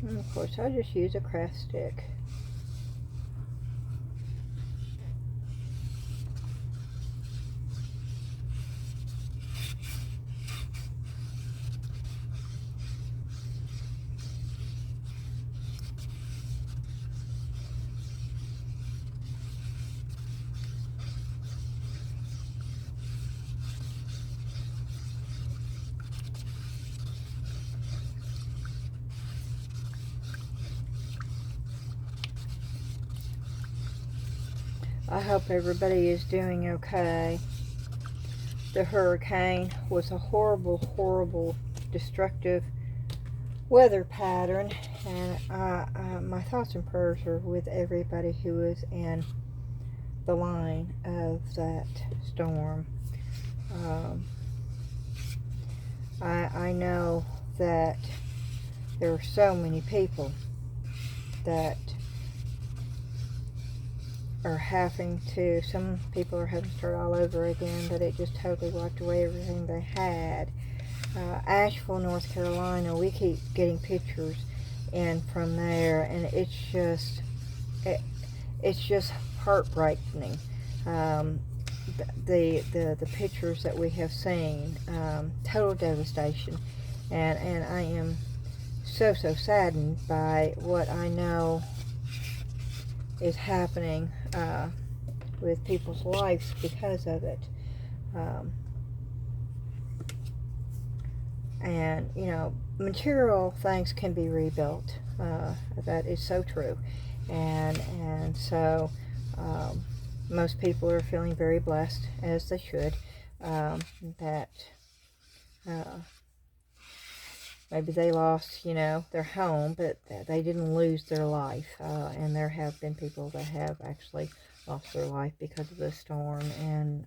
And of course, I'll just use a craft stick. I hope everybody is doing okay. The hurricane was a horrible, horrible, destructive weather pattern, and my thoughts and prayers are with everybody who was in the line of that storm. I know that there are so many people that are having to, some people are having to start all over again, but it just totally wiped away everything they had. Asheville, North Carolina, we keep getting pictures in from there, and it's just heartbreaking. The pictures that we have seen, total devastation, and I am so saddened by what I know is happening with people's lives because of it. And you know, material things can be rebuilt. That is so true, and so most people are feeling very blessed, as they should, that maybe they lost, you know, their home, but they didn't lose their life. And there have been people that have actually lost their life because of the storm. And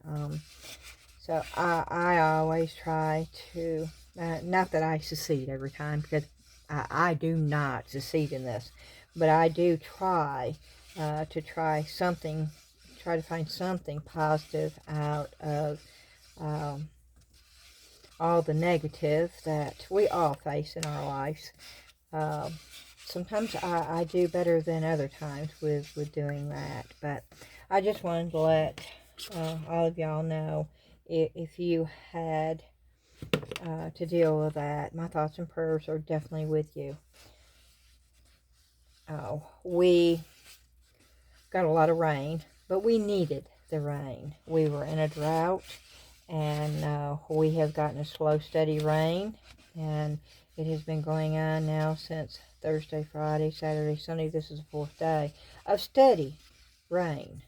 so I always try to, not that I succeed every time, because I do not succeed in this, but I do try to try to find something positive out of all the negative that we all face in our lives. Sometimes I do better than other times with doing that, but I just wanted to let all of y'all know, if you had to deal with that, my thoughts and prayers are definitely with you. We got a lot of rain, but we needed the rain. We were in a drought, and we have gotten a slow, steady rain, and it has been going on now since Thursday, Friday, Saturday, Sunday. This is the 4th day of steady rain.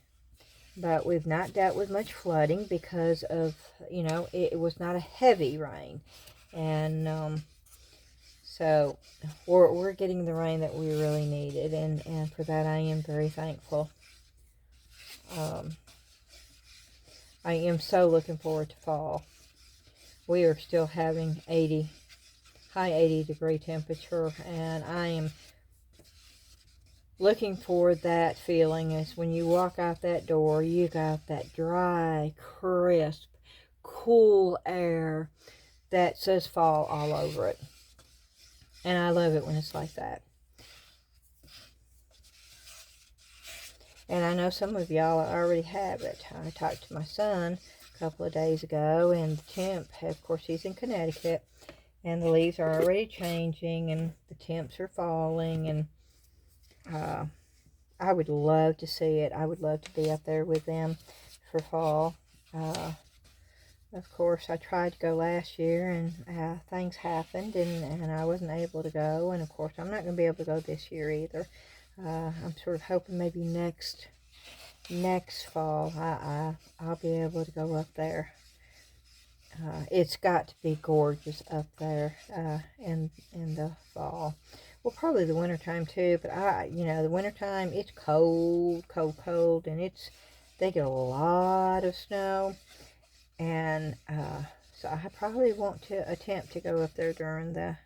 But we've not dealt with much flooding because of, you know, it was not a heavy rain. And so we're getting the rain that we really needed, and for that I am very thankful. I am so looking forward to fall. We are still having high 80 degree temperature, and I am looking for that feeling as when you walk out that door, you got that dry, crisp, cool air that says fall all over it. And I love it when it's like that. And I know some of y'all already have it. I talked to my son a couple of days ago, and the temp, of course he's in Connecticut, and the leaves are already changing, and the temps are falling, and I would love to see it. I would love to be up there with them for fall. Of course, I tried to go last year, and things happened, and I wasn't able to go. And of course, I'm not going to be able to go this year either. I'm sort of hoping maybe next fall I'll be able to go up there. It's got to be gorgeous up there in the fall. Well, probably the wintertime too, but the wintertime, it's cold, and they get a lot of snow, and so I probably want to attempt to go up there during the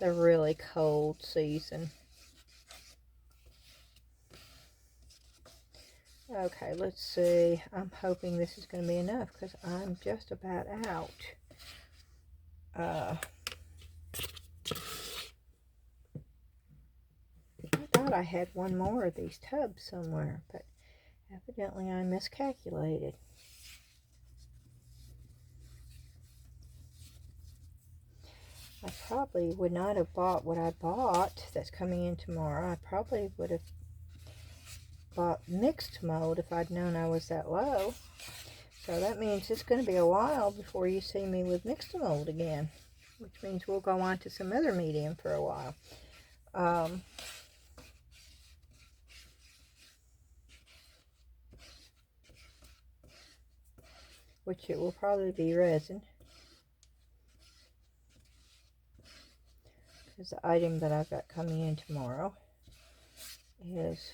really cold season. Okay, let's see. I'm hoping this is going to be enough because I'm just about out. I thought I had one more of these tubs somewhere, but evidently I miscalculated. I probably would not have bought what I bought that's coming in tomorrow. I probably would have bought Mix2Mold if I'd known I was that low. So that means it's going to be a while before you see me with Mix2Mold again, which means we'll go on to some other medium for a while. Which it will probably be resin, because the item that I've got coming in tomorrow is,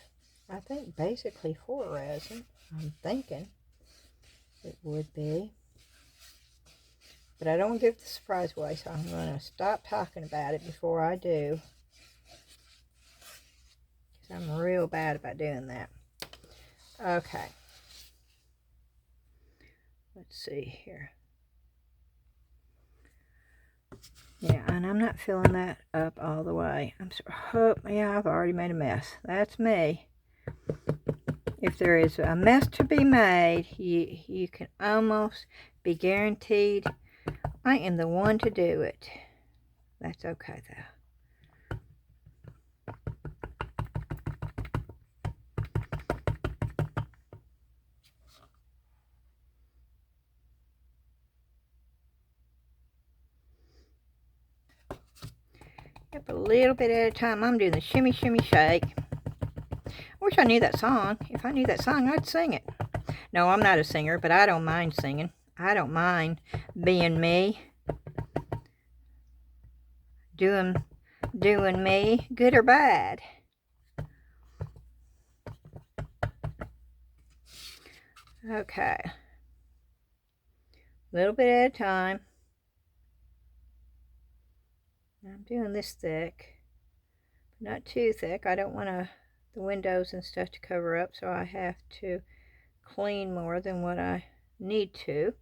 I think, basically for resin. I'm thinking it would be, but I don't want to give the surprise away, so I'm going to stop talking about it before I do, because I'm real bad about doing that. Okay, let's see here. Yeah, and I'm not filling that up all the way. Yeah, I've already made a mess. That's me. If there is a mess to be made, you can almost be guaranteed I am the one to do it. That's okay, though. Yep, a little bit at a time. I'm doing the shimmy, shimmy, shake. I wish I knew that song. If I knew that song, I'd sing it. No, I'm not a singer, but I don't mind singing. I don't mind being me. Doing me, good or bad. Okay. A little bit at a time. I'm doing this thick, but not too thick. I don't want the windows and stuff to cover up, so I have to clean more than what I need to.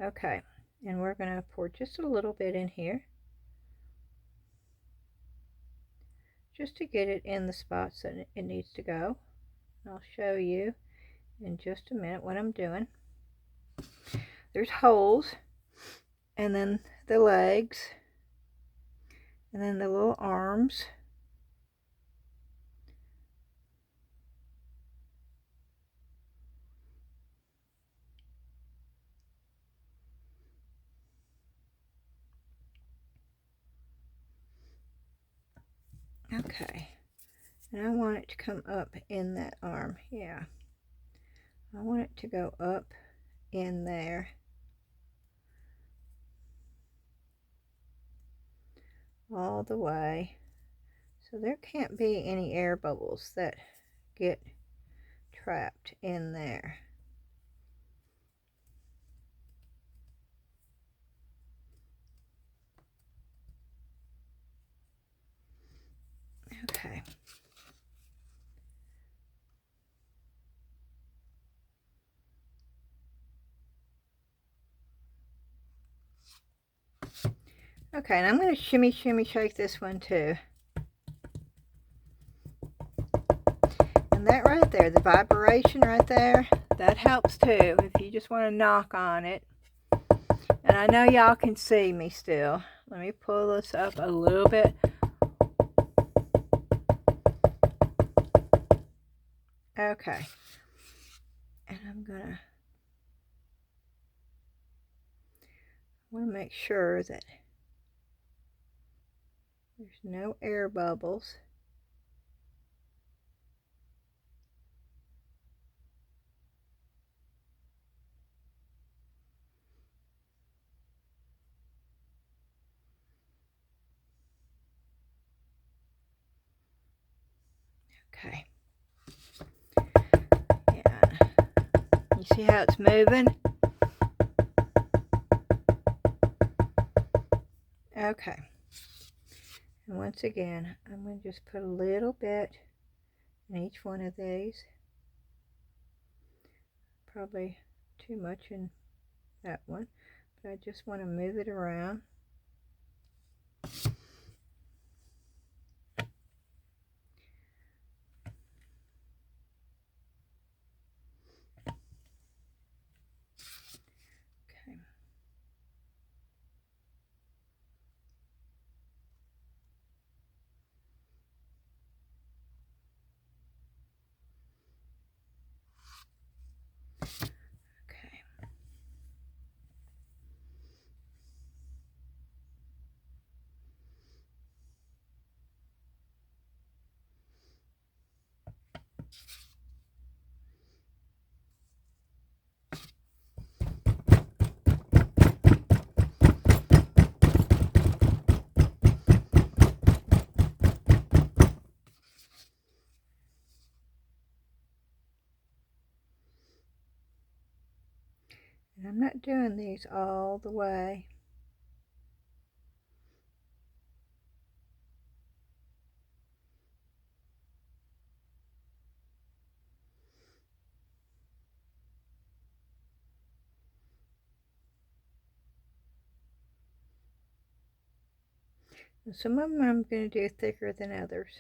Okay, and we're going to pour just a little bit in here, just to get it in the spots that it needs to go. I'll show you in just a minute what I'm doing. There's holes, and then the legs, and then the little arms. Okay, and I want it to come up in that arm. Yeah, I want it to go up in there. All the way. So there can't be any air bubbles that get trapped in there. Okay. Okay, and I'm going to shimmy, shimmy, shake this one too. And that right there, the vibration right there, that helps too if you just want to knock on it. And I know y'all can see me still. Let me pull this up a little bit. Okay. And I'm gonna want to make sure that there's no air bubbles. Okay. Yeah. You see how it's moving? Okay. And once again, I'm going to just put a little bit in each one of these. Probably too much in that one, but I just want to move it around. Okay. Okay. And I'm not doing these all the way. And some of them I'm going to do thicker than others.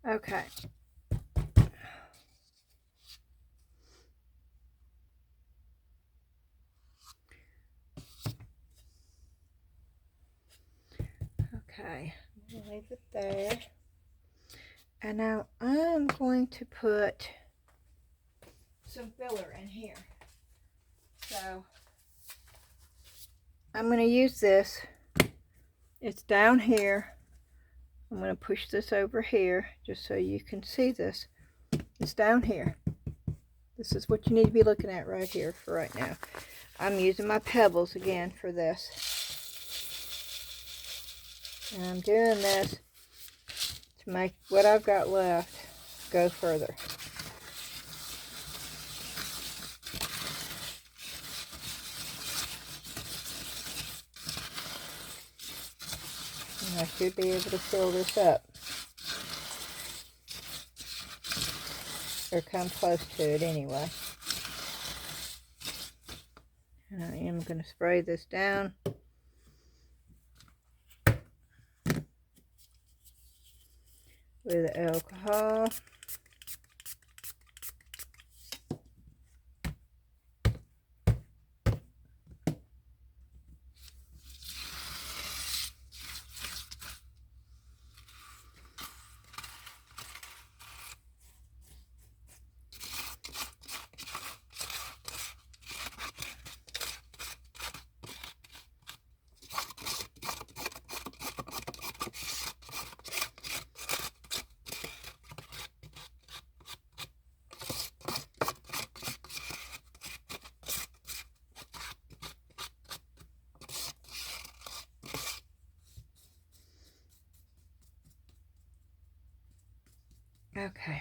Okay. Okay, I'm going to leave it there. And now I'm going to put some filler in here. So I'm going to use this. It's down here. I'm going to push this over here just so you can see this. It's down here. This is what you need to be looking at right here for right now. I'm using my pebbles again for this. And I'm doing this to make what I've got left go further. And I should be able to fill this up. Or come close to it anyway. And I am going to spray this down. With alcohol. Okay.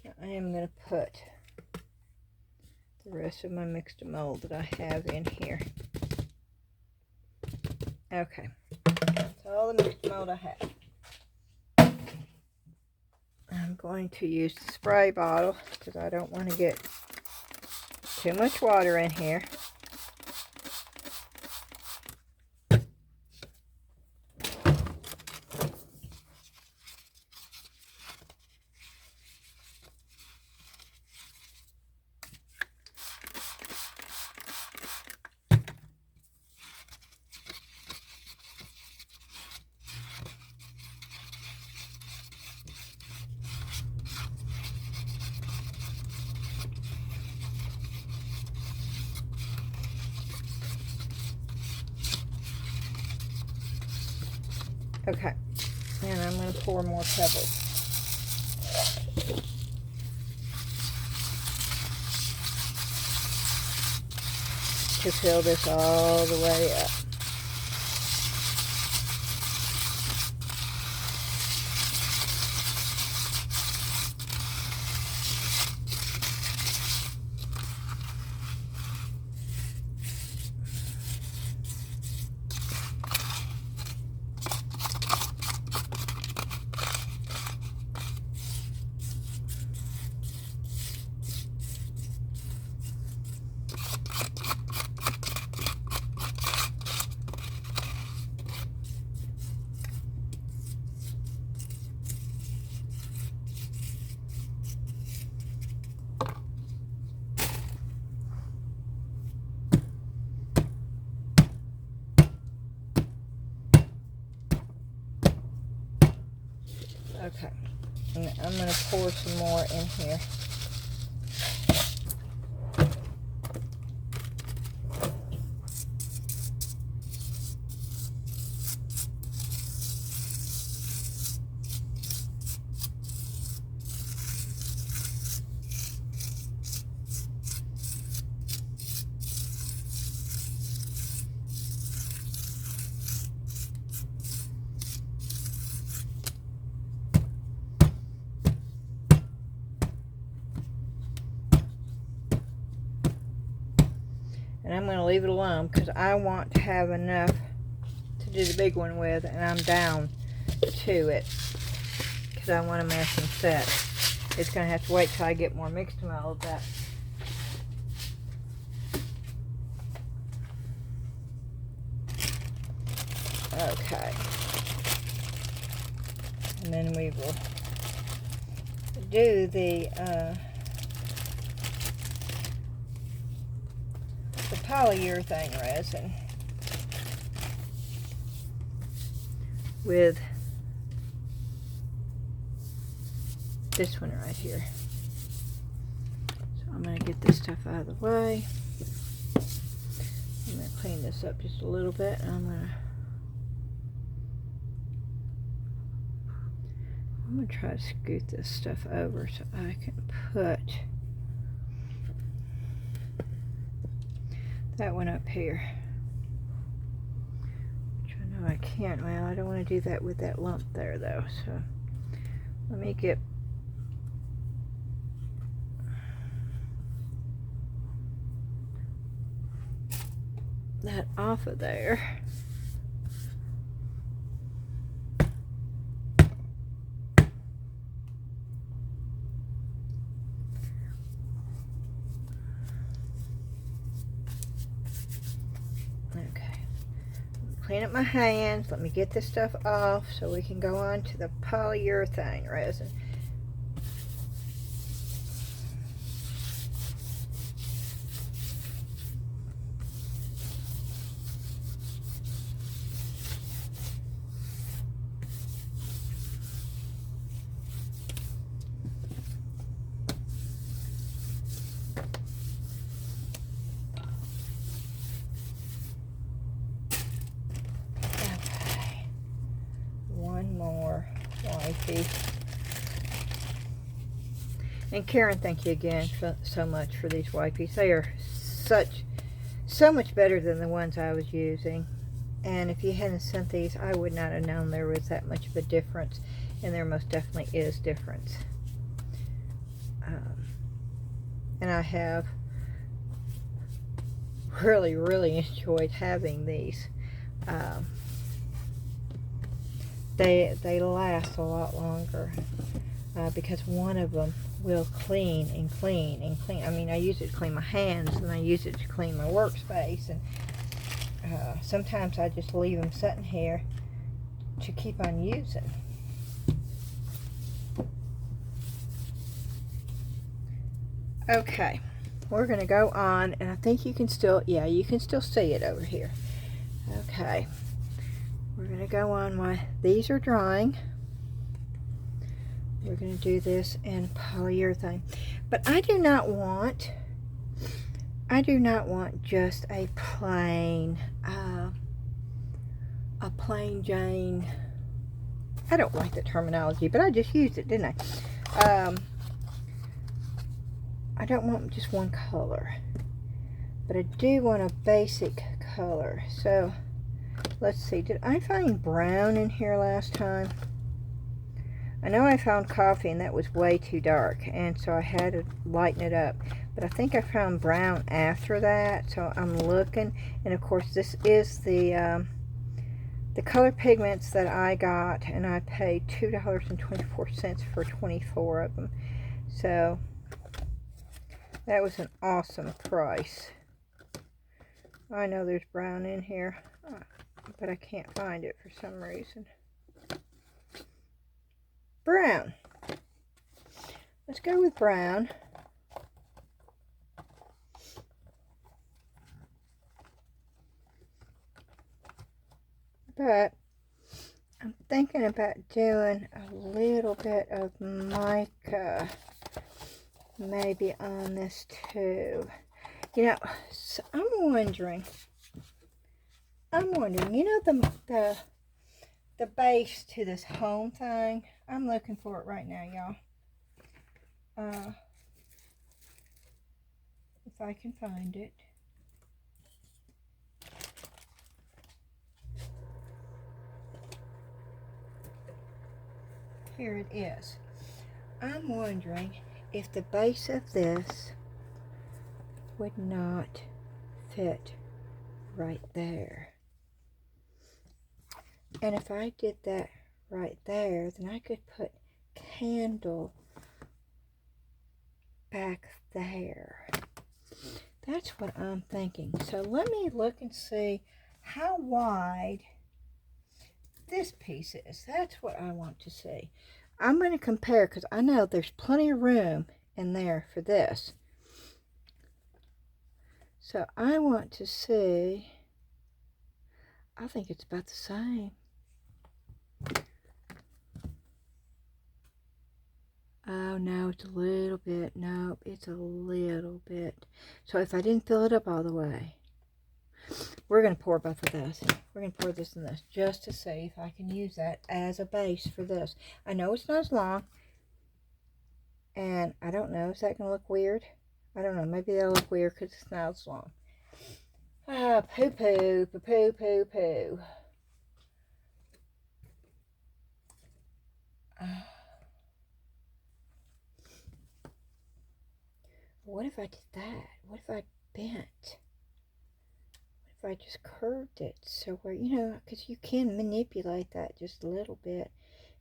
Now I am going to put the rest of my Mix2Mold that I have in here. Okay. That's all the Mix2Mold I have. I'm going to use the spray bottle because I don't want to get too much water in here. Okay, and I'm going to pour more pebbles. To fill this all the way up. Okay, and I'm going to pour some more in here. And I'm going to leave it alone because I want to have enough to do the big one with, and I'm down to it because I want to mash and set. It's going to have to wait till I get more Mix2Mold up. Okay. And then we will do the polyurethane resin with this one right here. So I'm going to get this stuff out of the way. I'm going to clean this up just a little bit, and I'm going to try to scoot this stuff over so I can put that one up here. Which I know I can't. Well, I don't want to do that with that lump there though. So let me get that off of there. Clean up my hands. Let me get this stuff off so we can go on to the polyurethane resin. More wifey. And Karen, thank you again so much for these wipes. They are so much better than the ones I was using. And if you hadn't sent these, I would not have known there was that much of a difference. And there most definitely is difference. And I have really enjoyed having these. They last a lot longer because one of them will clean and clean and clean. I mean, I use it to clean my hands, and I use it to clean my workspace, and sometimes I just leave them sitting here to keep on using. Okay, we're going to go on, and I think you can still, yeah, you can still see it over here. Okay. We're going to go on while these are drying. We're going to do this in polyurethane. But I do not want just a plain Jane I don't like the terminology, but I just used it, didn't I? I don't want just one color, but I do want a basic color. So let's see, did I find brown in here last time? I know I found coffee and that was way too dark, and so I had to lighten it up. But I think I found brown after that, so I'm looking. And of course this is the color pigments that I got, and I paid $2.24 for 24 of them. So that was an awesome price. I know there's brown in here, but I can't find it for some reason. Brown. Let's go with brown. But I'm thinking about doing a little bit of mica maybe on this too. You know, so I'm wondering, you know, the base to this home thing, I'm looking for it right now, y'all. If I can find it. Here it is. I'm wondering if the base of this would not fit right there. And if I did that right there, then I could put candle back there. That's what I'm thinking. So let me look and see how wide this piece is. That's what I want to see. I'm going to compare because I know there's plenty of room in there for this. So I want to see. I think it's about the same. Oh no, it's a little bit. Nope, it's a little bit. So if I didn't fill it up all the way, we're going to pour both of those. We're going to pour this and this just to see if I can use that as a base for this. I know it's not as long, and I don't know, is that going to look weird? I don't know, maybe that'll look weird because it's not as long. Ah, poo-poo, poo-poo-poo-poo. What if I did that? What if I bent? What if I just curved it so where, you know, because you can manipulate that just a little bit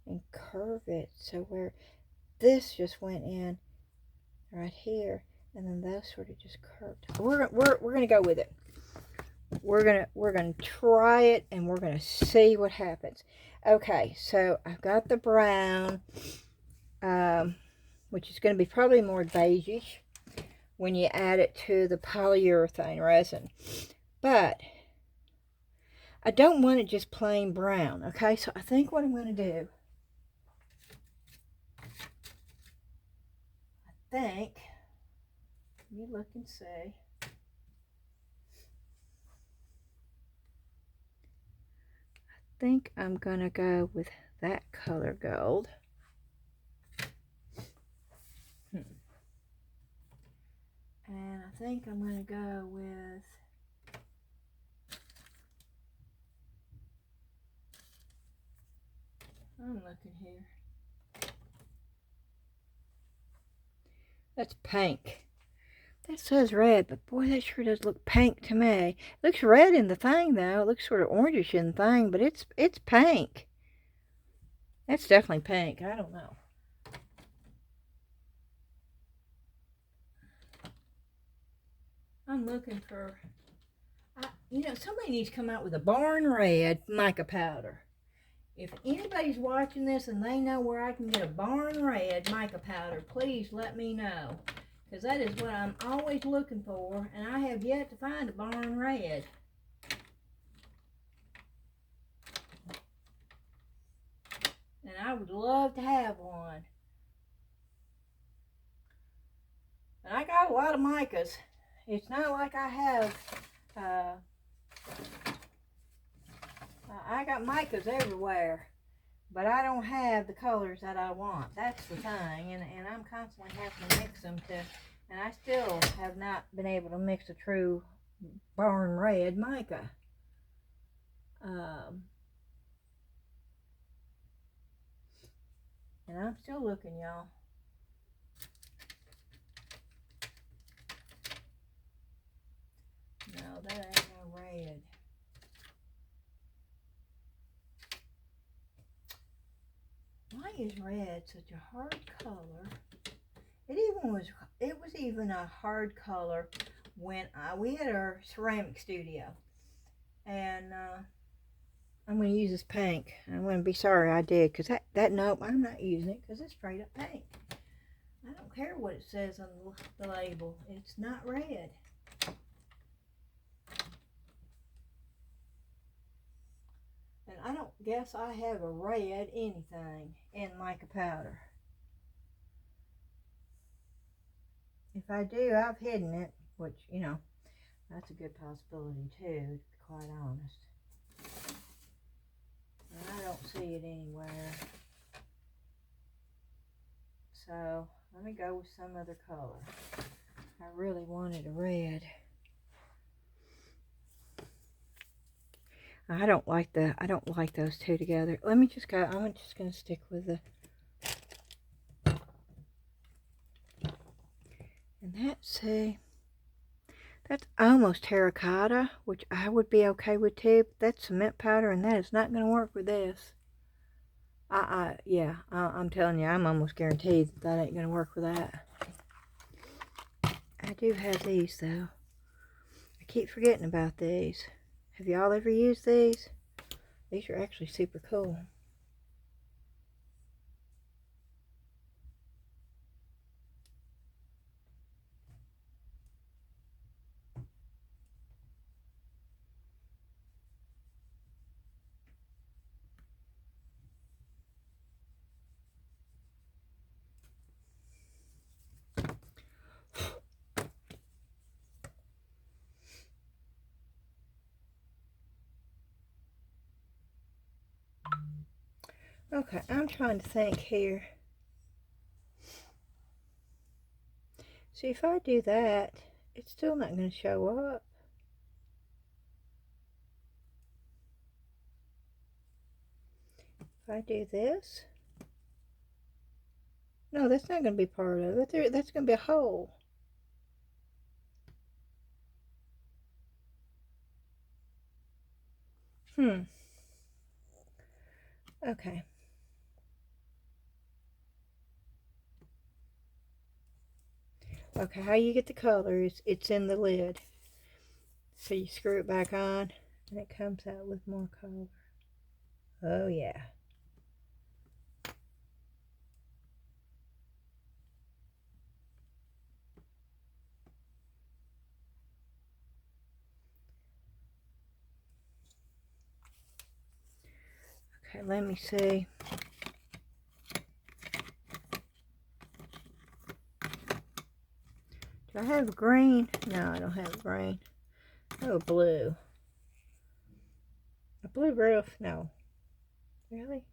and curve it so where this just went in right here, and then those sort of just curved. We're gonna go with it. We're gonna try it, and we're gonna see what happens. Okay, so I've got the brown, which is going to be probably more beigeish when you add it to the polyurethane resin. But I don't want it just plain brown, okay? So I think what I'm going to do, let me look and see. I think I'm going to go with that color gold. And I think I'm going to go with I'm looking here. That's pink. That says red, but boy, that sure does look pink to me. It looks red in the thing, though. It looks sort of orangish in the thing, but it's pink. That's definitely pink. I don't know. I'm looking for, you know, somebody needs to come out with a barn red mica powder. If anybody's watching this and they know where I can get a barn red mica powder, please let me know. Because that is what I'm always looking for, and I have yet to find a barn red. And I would love to have one. And I got a lot of micas. It's not like I have, I got micas everywhere. But I don't have the colors that I want. That's the thing. And I'm constantly having to mix them to, and I still have not been able to mix a true barn red mica. And I'm still looking, y'all. No, that ain't no red. Why is red such a hard color? It was even a hard color when we had our ceramic studio. And I'm going to use this pink. I'm going to be sorry I did, because nope, I'm not using it because it's straight up pink. I don't care what it says on the label. It's not red. And I don't guess I have a red anything in mica powder. If I do, I've hidden it, which, you know, that's a good possibility too, to be quite honest. And I don't see it anywhere. So let me go with some other color. I really wanted a red. I don't like those two together. Let me just go. I'm just gonna stick with the. And that's almost terracotta, which I would be okay with too. But that's cement powder, and that is not gonna work with this. Yeah, I'm telling you, I'm almost guaranteed that ain't gonna work with that. I do have these though. I keep forgetting about these. Have y'all ever used these? These are actually super cool. Okay, I'm trying to think here. See, if I do that, it's still not going to show up. If I do this, no, that's not going to be part of it. That's going to be a hole. Okay. Okay, how you get the color is it's in the lid. So you screw it back on and it comes out with more color. Oh yeah. Okay, let me see. Do I have green? No, I don't have green. Oh, blue. A blue roof? No. Really?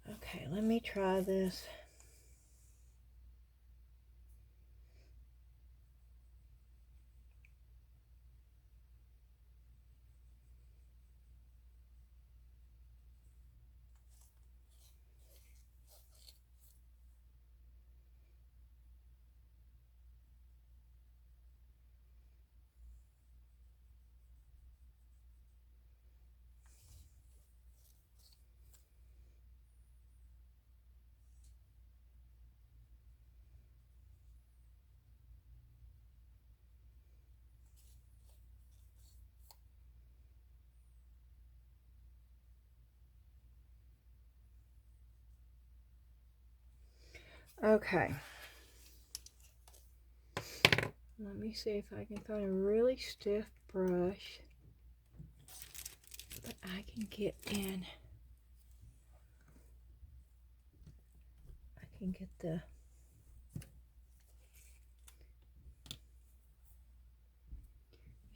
Okay, let me try this. Okay. Let me see if I can find a really stiff brush that I can get in. I can get the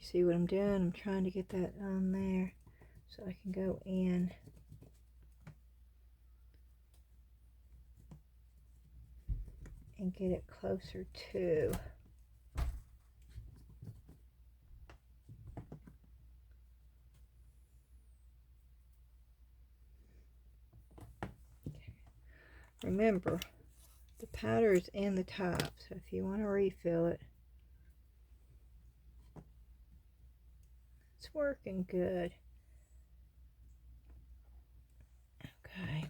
you see what I'm doing? I'm trying to get that on there so I can go in. And get it closer to. Remember, the powder is in the top, so if you want to refill it, it's working good. Okay.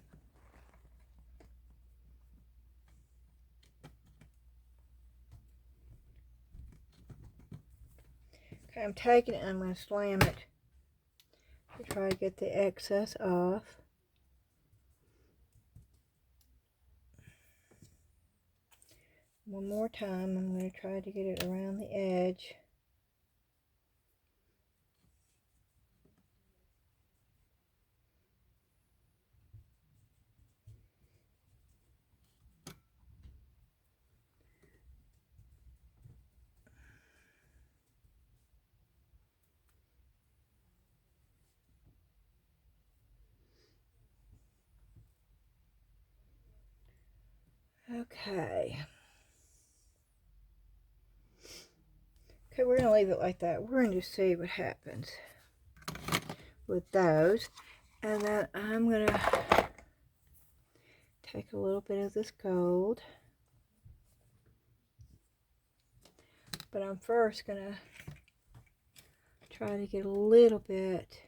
Okay, I'm taking it and I'm going to slam it to try to get the excess off. One more time, I'm going to try to get it around the edge. Okay. Okay, we're going to leave it like that. We're going to see what happens with those. And then I'm going to take a little bit of this gold. But I'm first going to try to get a little bit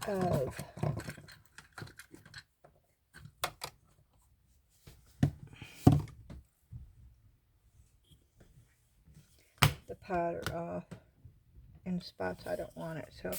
of the powder off in spots I don't want it. So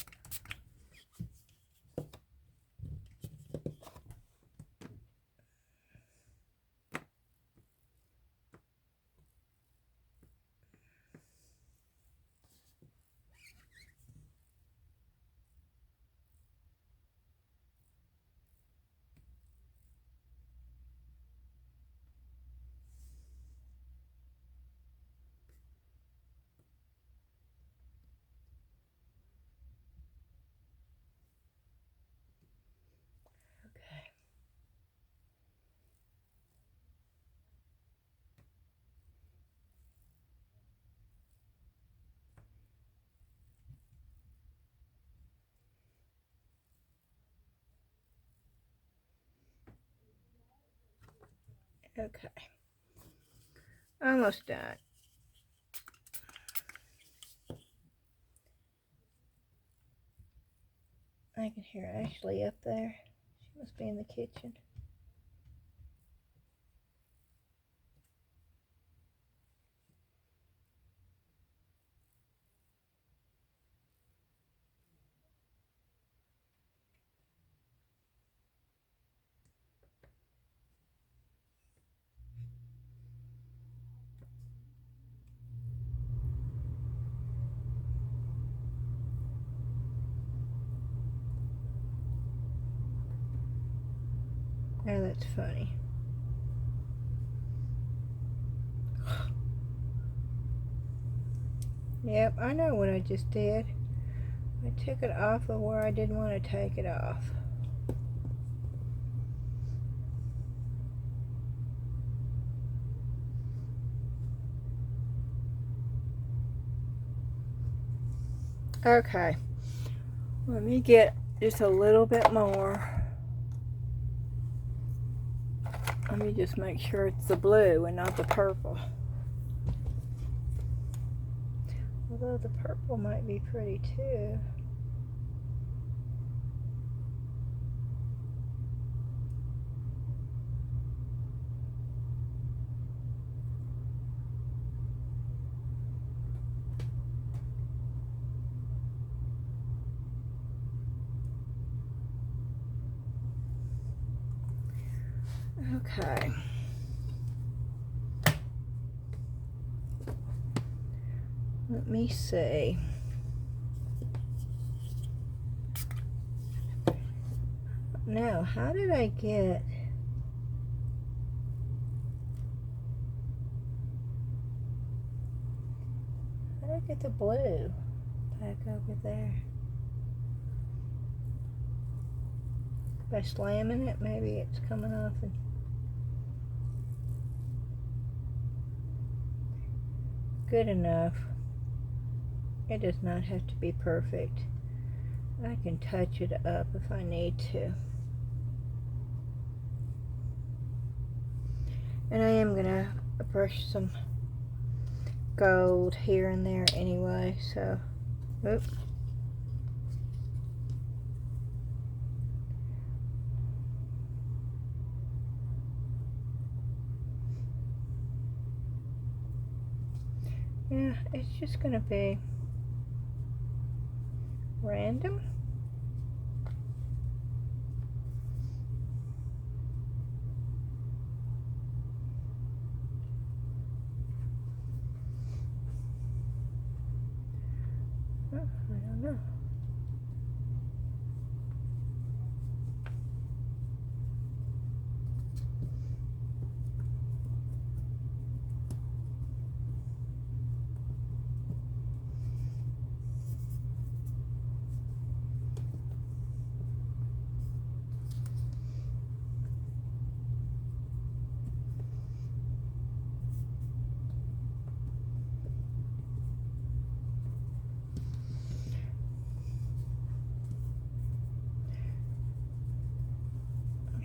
okay, almost done. I can hear Ashley up there. She must be in the kitchen. Oh, that's funny. Yep, I know what I just did. I took it off of where I didn't want to take it off. Okay, let me get just a little bit more. Let me just make sure it's the blue and not the purple. Although the purple might be pretty too. Okay. Let me see. Now, how did I get... How did I get the blue back over there? By slamming it, maybe it's coming off and... Good enough. It does not have to be perfect. I can touch it up if I need to. And I am gonna brush some gold here and there anyway, so oops. Yeah, it's just gonna be random. I don't know.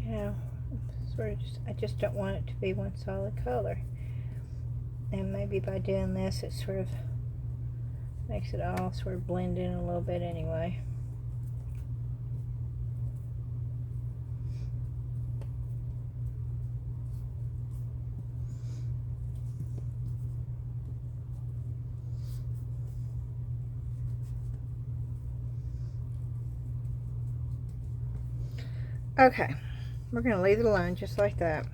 Yeah, sort of I just don't want it to be one solid color. And maybe by doing this, it sort of makes it all sort of blend in a little bit anyway. Okay, we're going to leave it alone just like that.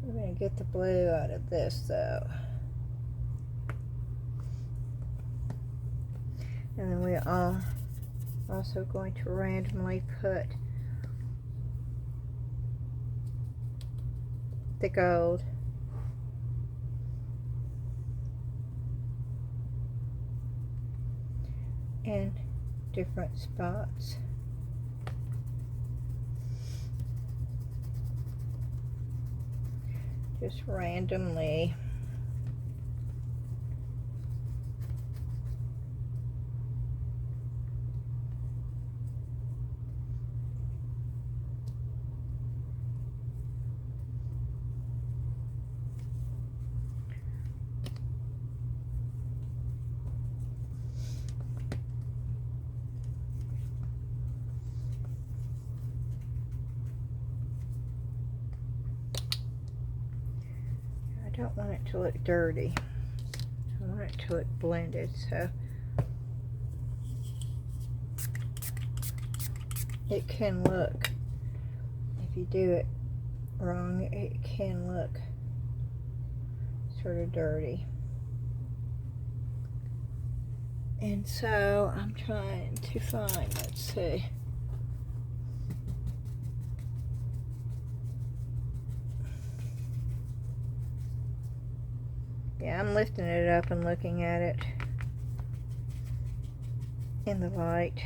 We're going to get the blue out of this though. And then we are also going to randomly put the gold in different spots. Just randomly. I don't want it to look dirty. I want it to look blended, so it can look, if you do it wrong, it can look sort of dirty. And so I'm trying to find, let's see. Yeah, I'm lifting it up and looking at it in the light.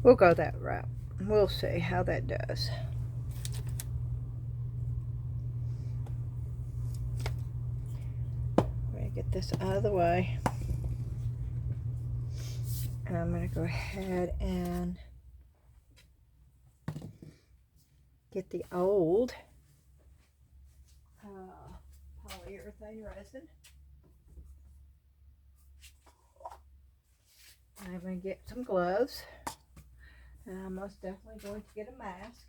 We'll go that route. We'll see how that does. I'm going to get this out of the way. And I'm going to go ahead and get the old polyurethane resin. And I'm going to get some gloves. And I'm most definitely going to get a mask.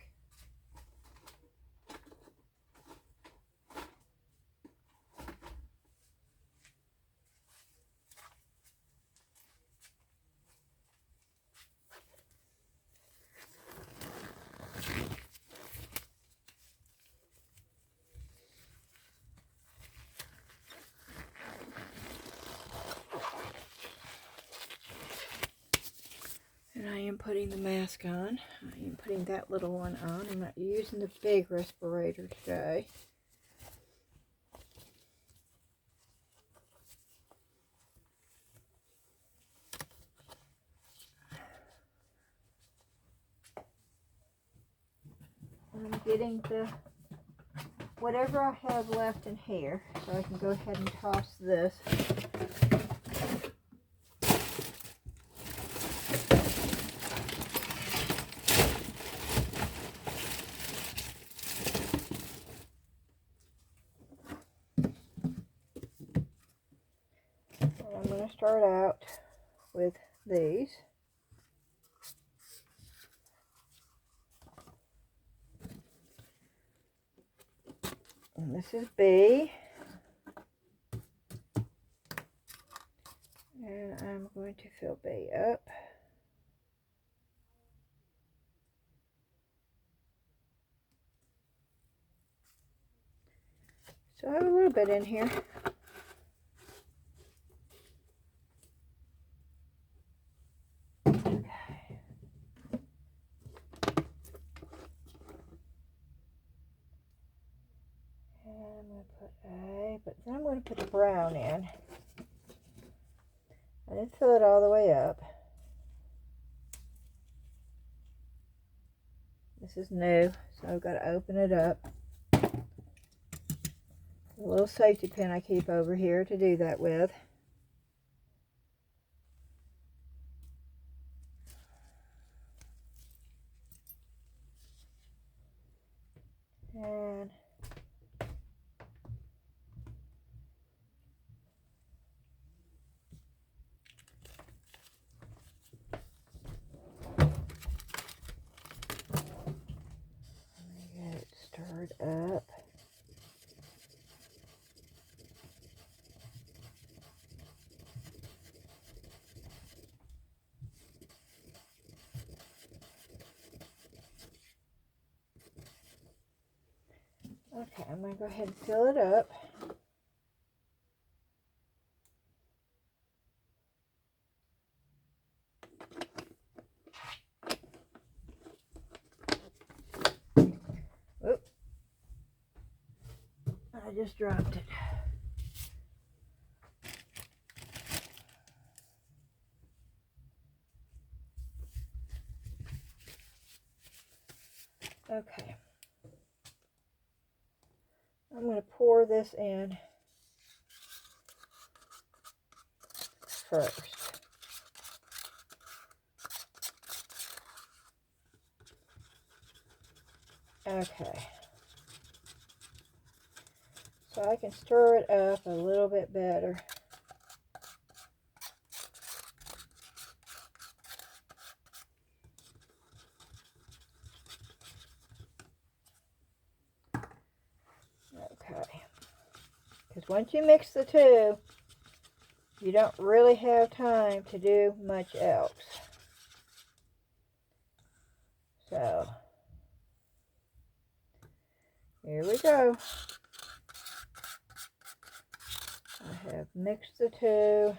And I am putting the mask on. I am putting that little one on. I'm not using the big respirator today. I'm getting the whatever I have left in here, so I can go ahead and toss this. And I'm going to start out with these. And this is B. And I'm going to fill B up. So I have a little bit in here. Okay. And I'm going to put A, but then I'm going to put the brown in. I didn't fill it all the way up. This is new, so I've got to open it up. A little safety pin I keep over here to do that with. And get it stirred up. Okay, I'm going to go ahead and fill it up. Oop. I just dropped it. Okay. I'm going to pour this in first. Okay. So I can stir it up a little bit better. Okay. Because once you mix the two, you don't really have time to do much else. So, here we go. I have mixed the two.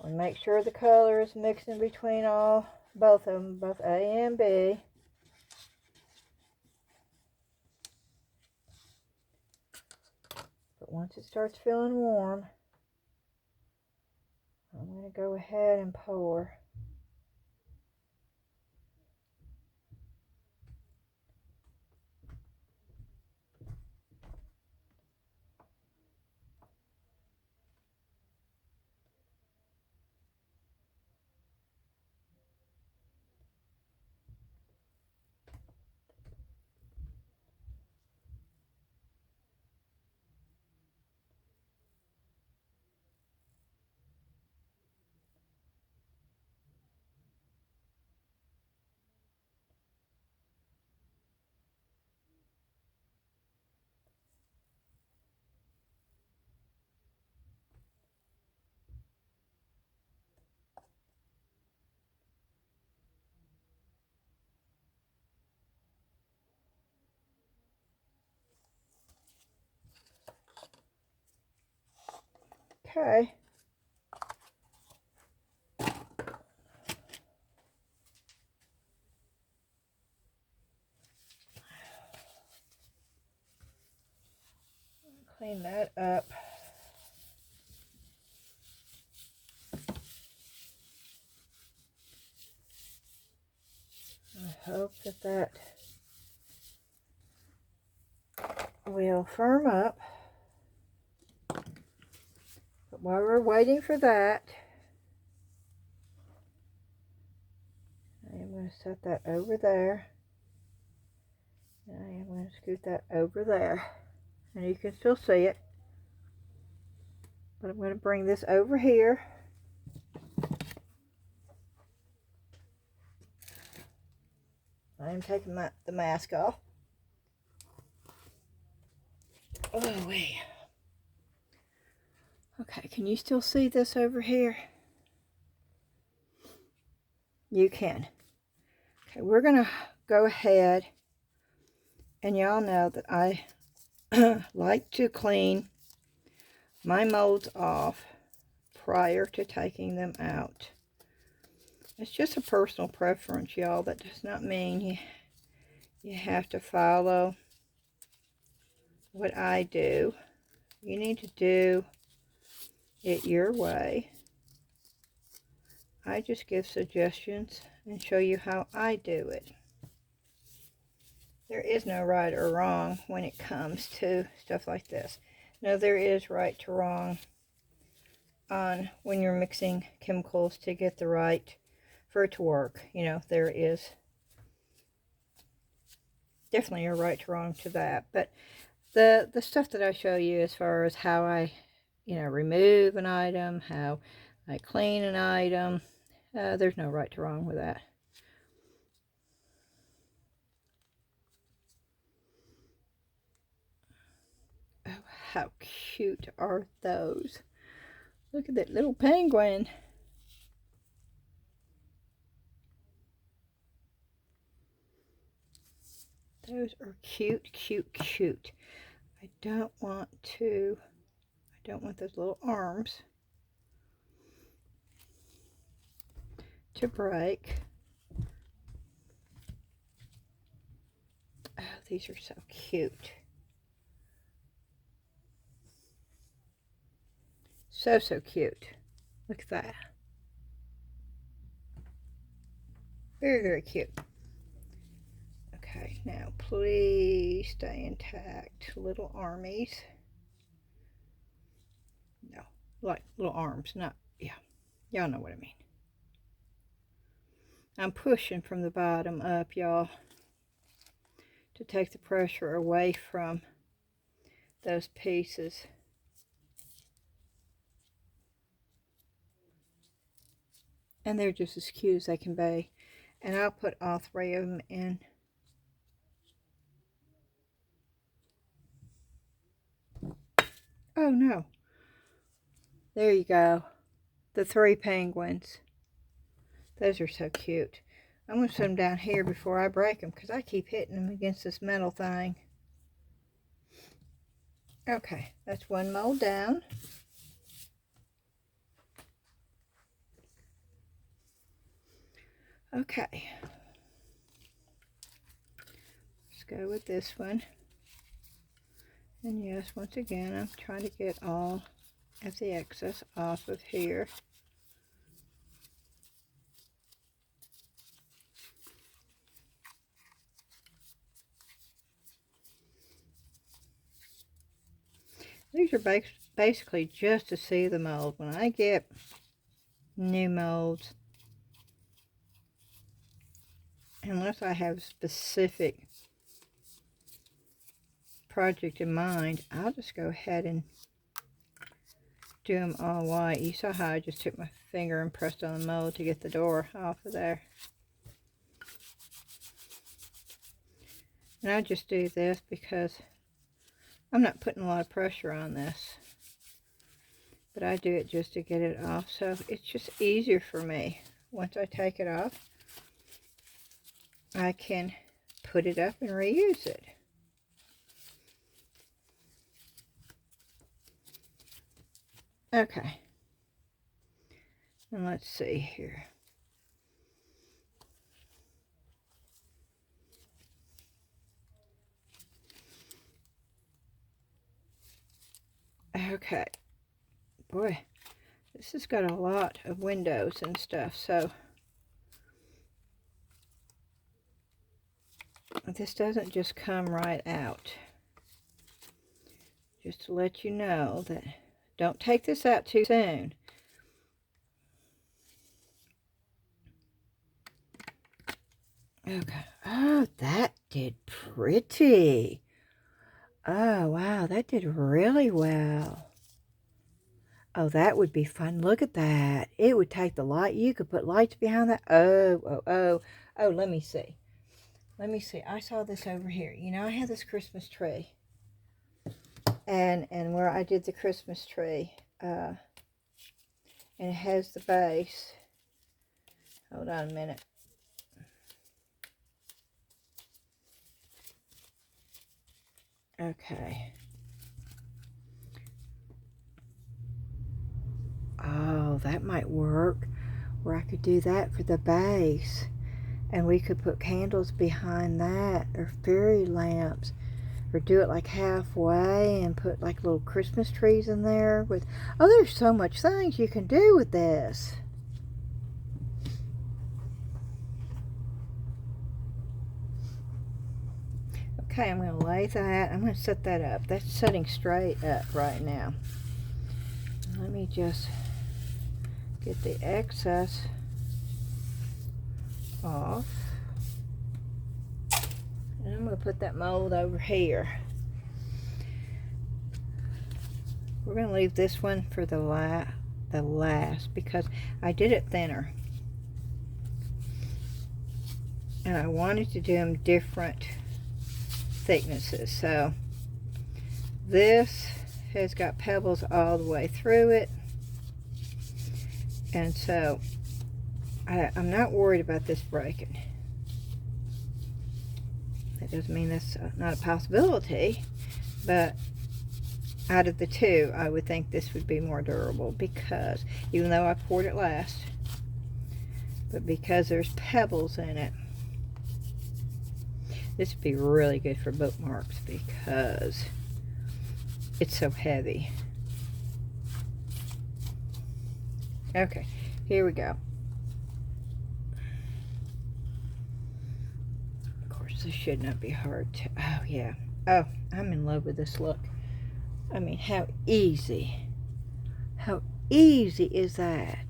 And make sure the color is mixing between both of them, both A and B. But once it starts feeling warm, I'm going to go ahead and pour. Okay. Clean that up. I hope that will firm up. But while we're waiting for that, I am going to set that over there. And I am going to scoot that over there. And you can still see it. But I'm going to bring this over here. I am taking the mask off. Oh, wait. Okay, can you still see this over here? You can. Okay, we're going to go ahead, and y'all know that I like to clean my molds off prior to taking them out. It's just a personal preference, y'all. That does not mean you have to follow what I do. You need to do it your way. I just give suggestions and show you how I do it. There is no right or wrong when it comes to stuff like this. No, there is right to wrong on when you're mixing chemicals to get the right for it to work. You know, there is definitely a right to wrong to that. But the stuff that I show you as far as how I, remove an item, how I clean an item, there's no right to wrong with that. Oh, how cute are those? Look at that little penguin. Those are cute, cute, cute. I don't want those little arms to break. Oh, these are so cute. So, so cute. Look at that. Very, very cute. Okay, now please stay intact. Little armies. No, like little arms, not, yeah. Y'all know what I mean. I'm pushing from the bottom up, y'all, to take the pressure away from those pieces. And they're just as cute as they can be. And I'll put all three of them in. Oh no. There you go. The 3 penguins. Those are so cute. I'm going to set them down here before I break them, because I keep hitting them against this metal thing. Okay, that's one mold down. Okay. Let's go with this one. And yes, once again, I'm trying to get all of the excess off of here. These are basically just to see the mold. When I get new molds, unless I have a specific project in mind, I'll just go ahead and do them all white. You saw how I just took my finger and pressed on the mold to get the door off of there. And I just do this because I'm not putting a lot of pressure on this, but I do it just to get it off, so it's just easier for me. Once I take it off, I can put it up and reuse it. Okay. And let's see here. Okay. Boy, this has got a lot of windows and stuff, so this doesn't just come right out. Just to let you know that don't take this out too soon. Okay. Oh, that did pretty. Oh, wow, that did really well. Oh, that would be fun. Look at that. It would take the light. You could put lights behind that. Oh, let me see. Let me see. I saw this over here. You know, I have this Christmas tree. And where I did the Christmas tree, and it has the base. Hold on a minute. Okay. Oh, that might work. Where I could do that for the base. And we could put candles behind that, or fairy lamps, or do it like halfway and put like little Christmas trees in there with, oh, there's so much things you can do with this. Okay, I'm going to lay that. I'm going to set that up. That's sitting straight up right now. Let me just get the excess off. And I'm going to put that mold over here. We're going to leave this one for the last because I did it thinner. And I wanted to do them different thicknesses. So this has got pebbles all the way through it. And so I'm not worried about this breaking. That doesn't mean that's not a possibility, but out of the two, I would think this would be more durable because even though I poured it last, but because there's pebbles in it, this would be really good for bookmarks because it's so heavy. Okay, here we go. Of course, this should not be hard to, oh yeah. Oh, I'm in love with this look. I mean, how easy is that?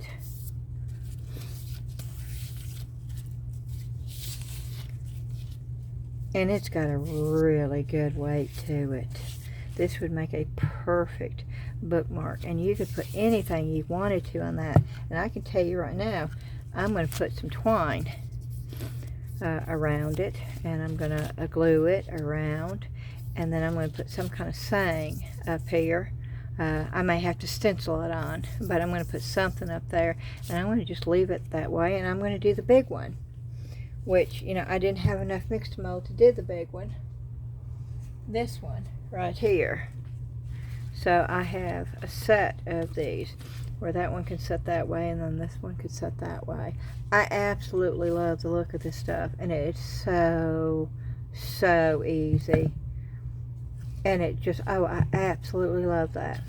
And it's got a really good weight to it. This would make a perfect bookmark, and you could put anything you wanted to on that. And I can tell you right now, I'm going to put some twine around it, and I'm going to glue it around, and then I'm going to put some kind of saying up here. I may have to stencil it on, but I'm going to put something up there, and I'm going to just leave it that way, and I'm going to do the big one, which, you know, I didn't have enough Mix2Mold to do the big one. This one right here. So I have a set of these where that one can sit that way and then this one could sit that way. I absolutely love the look of this stuff, and it's so easy. And it just, oh, I absolutely love that.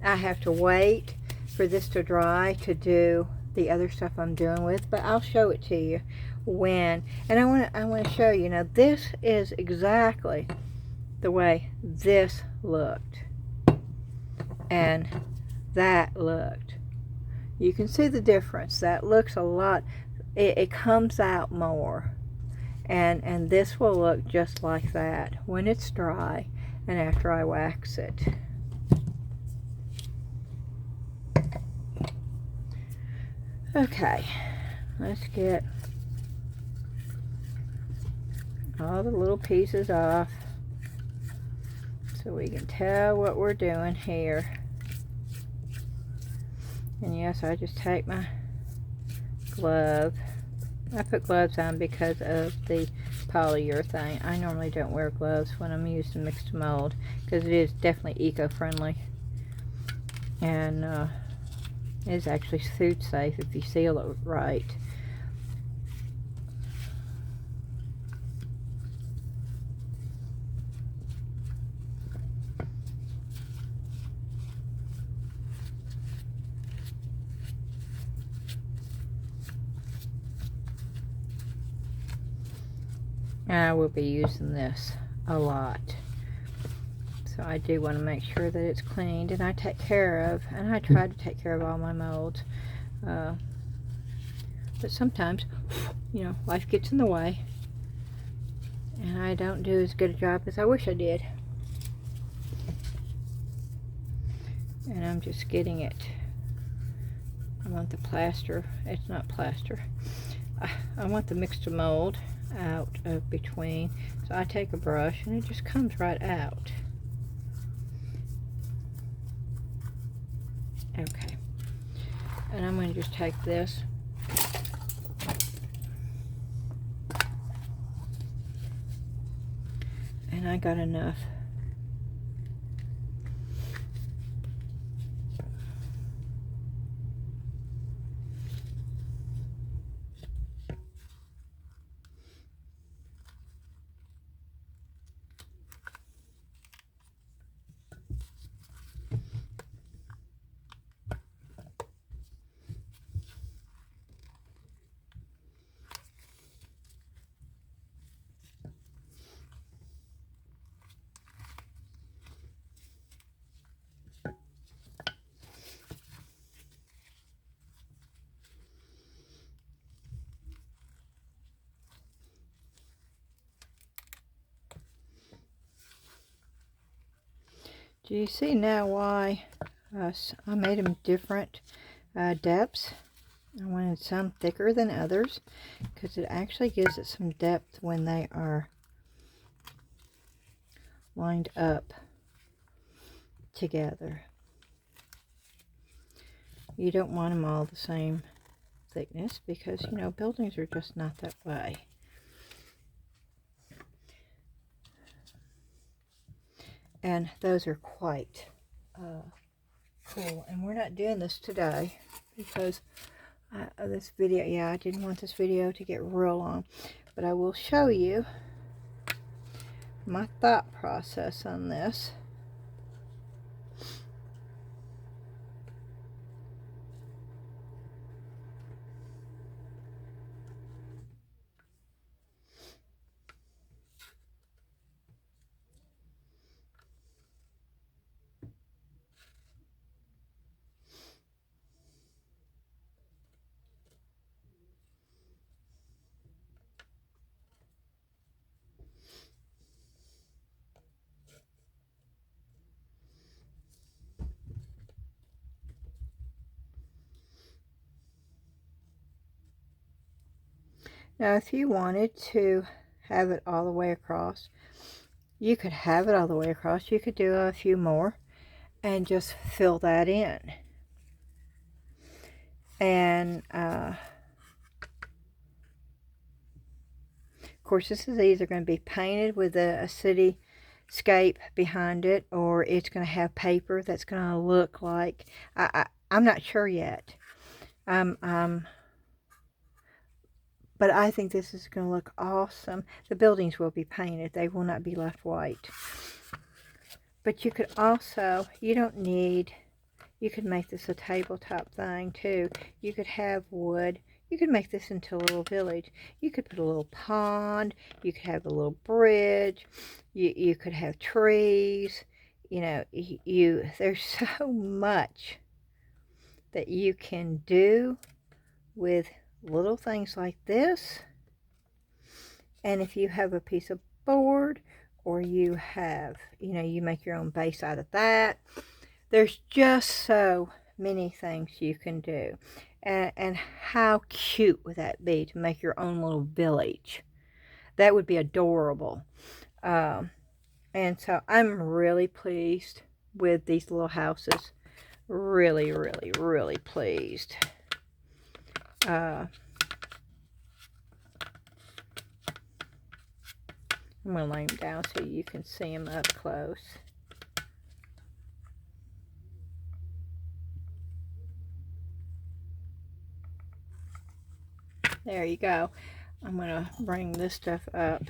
I have to wait for this to dry to do the other stuff I'm doing with, but I'll show it to you when. And I want to show you, now this is exactly the way this looked and that looked. You can see the difference. That looks a lot, it comes out more, and this will look just like that when it's dry and after I wax it. Okay, let's get all the little pieces off so we can tell what we're doing here. And yes, I just take my glove. I put gloves on because of the polyurethane. I normally don't wear gloves when I'm using Mix2Mold because it is definitely eco-friendly, and it is actually food safe if you seal it right. And I will be using this a lot. So I do want to make sure that it's cleaned and I take care of, and I try to take care of all my molds. But sometimes, you know, life gets in the way and I don't do as good a job as I wish I did. And I'm just getting it. I want the plaster. It's not plaster. I want the Mix2Mold out of between. So I take a brush and it just comes right out. Okay. And I'm going to just take this. And I got enough. Do you see now why I made them different depths? I wanted some thicker than others because it actually gives it some depth when they are lined up together. You don't want them all the same thickness because, you know, buildings are just not that way. And those are quite cool. And we're not doing this today because this video, yeah, I didn't want this video to get real long, but I will show you my thought process on this. Now, if you wanted to have it all the way across, you could have it all the way across. You could do a few more and just fill that in. And, of course, this is either going to be painted with a cityscape behind it, or it's going to have paper that's going to look like, I'm not sure yet. But I think this is going to look awesome. The buildings will be painted. They will not be left white. But you could also, you don't need, you could make this a tabletop thing too. You could have wood. You could make this into a little village. You could put a little pond. You could have a little bridge. You could have trees. You know, there's so much that you can do with little things like this. And if you have a piece of board, or you have, you know, you make your own base out of that, there's just so many things you can do. And how cute would that be to make your own little village? That would be adorable. And so I'm really pleased with these little houses. Really, really, really pleased. I'm going to lay them down so you can see them up close. There you go. I'm going to bring this stuff up.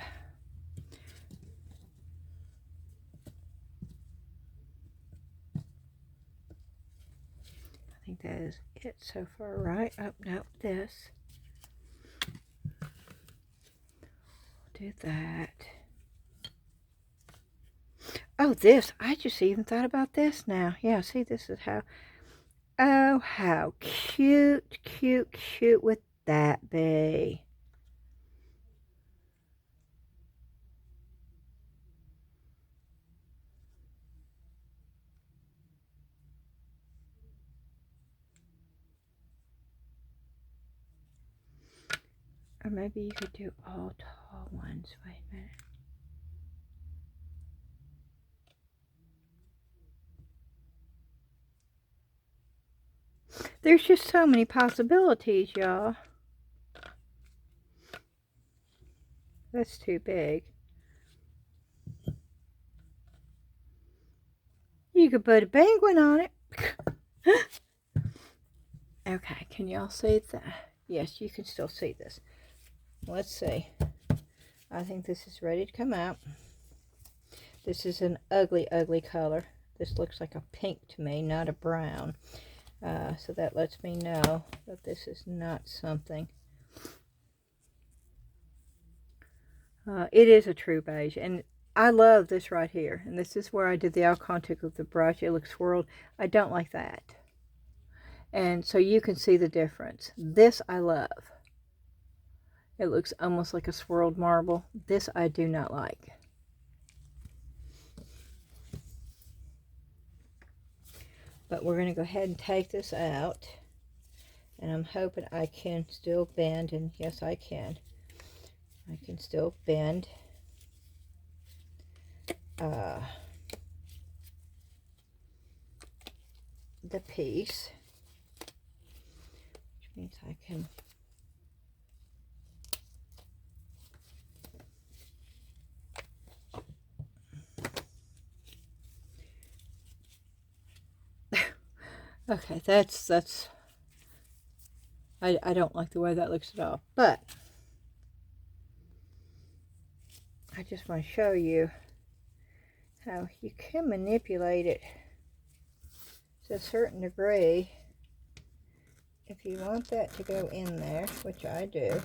I think that is it so far, right? Oh, no, this. Do that. Oh, this. I just even thought about this now. Yeah, see, this is how. Oh, how cute, cute, cute would that be? Or maybe you could do all tall ones. Wait a minute. There's just so many possibilities, y'all. That's too big. You could put a penguin on it. Okay, can y'all see that? Yes, you can still see this. Let's see. I think this is ready to come out. This is an ugly, ugly color. This looks like a pink to me, not a brown. So that lets me know that this is not something. It is a true beige, and I love this right here. And this is where I did the eye contact with the brush. It looks swirled. I don't like that. And so you can see the difference. This I love. It looks almost like a swirled marble. This I do not like. But we're going to go ahead and take this out. And I'm hoping I can still bend. And yes, I can. I can still bend. The piece. Which means I can... Okay, that's I don't like the way that looks at all, but I just want to show you how you can manipulate it to a certain degree if you want that to go in there, which I do.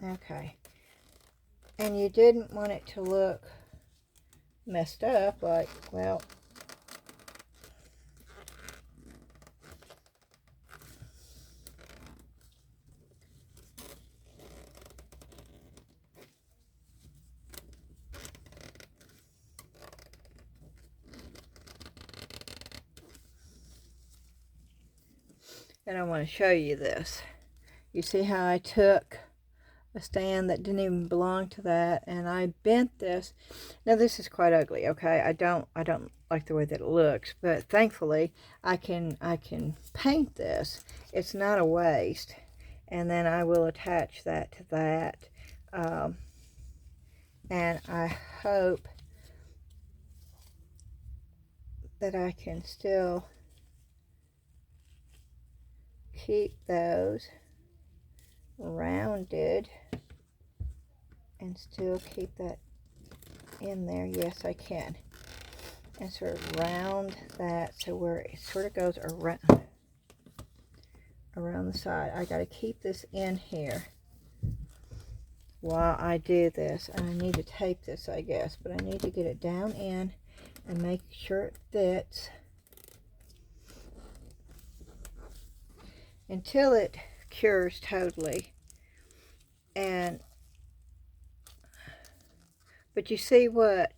Okay, and you didn't want it to look messed up, like, well, and I want to show you this. You see how I took a stand that didn't even belong to that, and I bent this. Now this is quite ugly, okay? I don't like the way that it looks, but thankfully I can paint this. It's not a waste, and then I will attach that to that. And I hope that I can still keep those rounded and still keep that in there. Yes, I can. And sort of round that so where it sort of goes around the side. I got to keep this in here while I do this. And I need to tape this, I guess, but I need to get it down in and make sure it fits until it cures totally. But you see what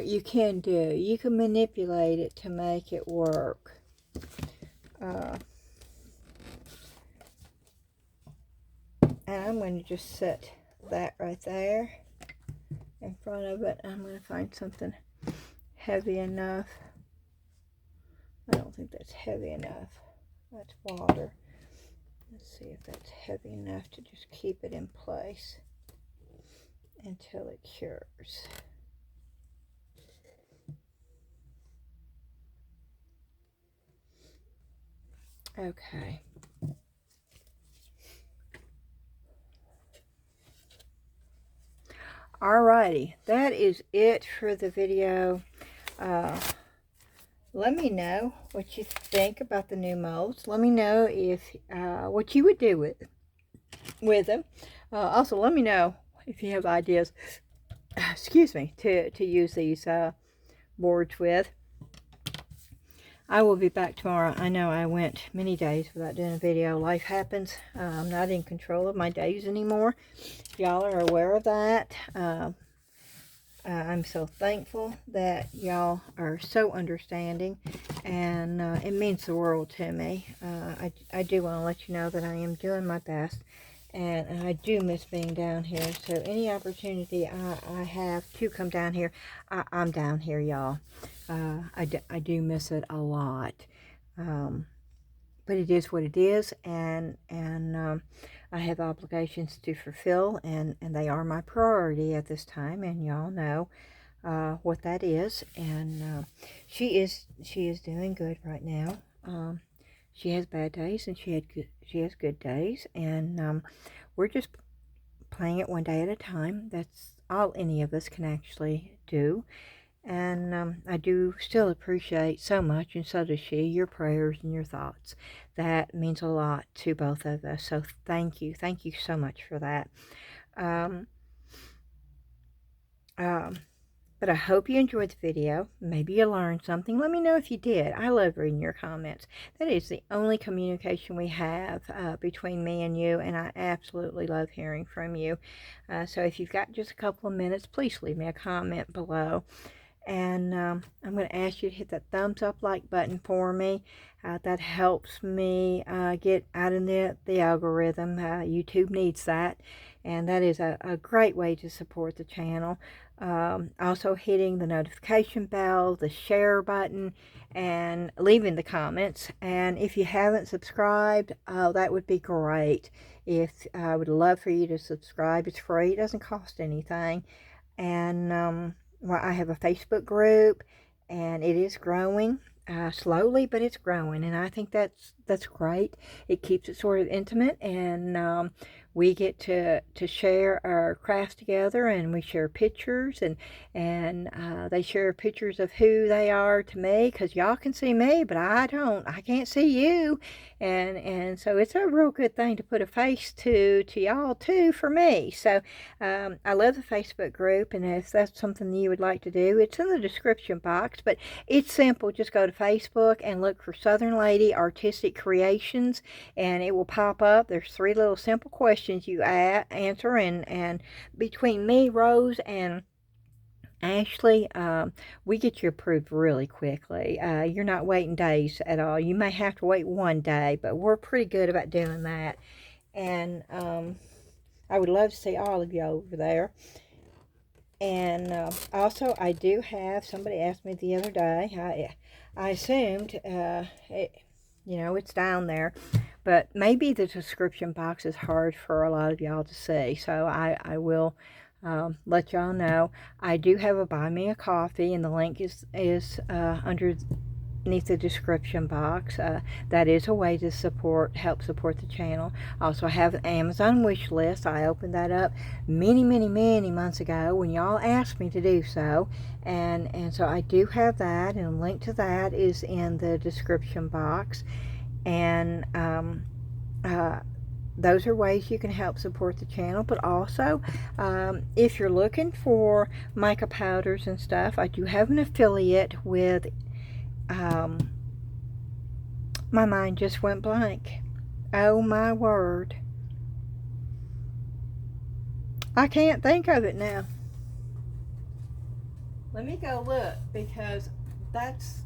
you can do. You can manipulate it to make it work. And I'm going to just set that right there in front of it. I'm going to find something heavy enough. I don't think that's heavy enough. That's water. Let's see if that's heavy enough to just keep it in place. until it cures. Okay. Alrighty, that is it for the video. Let me know what you think about the new molds. Let me know if what you would do with them. Also, let me know if you have ideas, excuse me, to use these boards with. I will be back tomorrow. I know I went many days without doing a video. Life happens. I'm not in control of my days anymore. Y'all are aware of that. I'm so thankful that y'all are so understanding, and it means the world to me. I do want to let you know that I am doing my best, and I do miss being down here. So any opportunity I have to come down here, I'm down here, y'all. I do miss it a lot, but it is what it is, and I have obligations to fulfill, and they are my priority at this time, and y'all know what that is. And she is doing good right now. She has bad days, and she has good days, and we're just playing it one day at a time. That's all any of us can actually do. And I do still appreciate so much, and so does she, your prayers and your thoughts. That means a lot to both of us. So thank you so much for that. But I hope you enjoyed the video. Maybe you learned something. Let me know if you did. I love reading your comments. That is the only communication we have between me and you, and I absolutely love hearing from you. So if you've got just a couple of minutes, please leave me a comment below. And I'm going to ask you to hit that thumbs up like button for me. That helps me get out in the algorithm. YouTube needs that. And that is a great way to support the channel. Also hitting the notification bell, the share button, and leaving the comments. And if you haven't subscribed, that would be great. I would love for you to subscribe. It's free. It doesn't cost anything. And well, I have a Facebook group, and it is growing slowly, but it's growing, and I think that's great. It keeps it sort of intimate, and we get to share our crafts together, and we share pictures, and they share pictures of who they are to me, because y'all can see me, but I can't see you, and so it's a real good thing to put a face to y'all too, for me. So I love the Facebook group, and if that's something you would like to do, it's in the description box, but it's simple. Just go to Facebook and look for Southern Lady Artistic Creations, and it will pop up. There's 3 little simple questions you answer, and between me, Rose, and Ashley, we get you approved really quickly. You're not waiting days at all. You may have to wait 1 day, but we're pretty good about doing that. And I would love to see all of you over there. And also, I do have, somebody asked me the other day, I assumed, it's down there, but maybe the description box is hard for a lot of y'all to see, so I will let y'all know. I do have a Buy Me a Coffee, and the link is underneath the description box. That is a way to help support the channel. Also, I have an Amazon wish list. I opened that up many months ago when y'all asked me to do so, and so I do have that, and a link to that is in the description box. And those are ways you can help support the channel. But also, if you're looking for mica powders and stuff, I do have an affiliate with my mind just went blank. Oh my word. I can't think of it now. Let me go look, because that's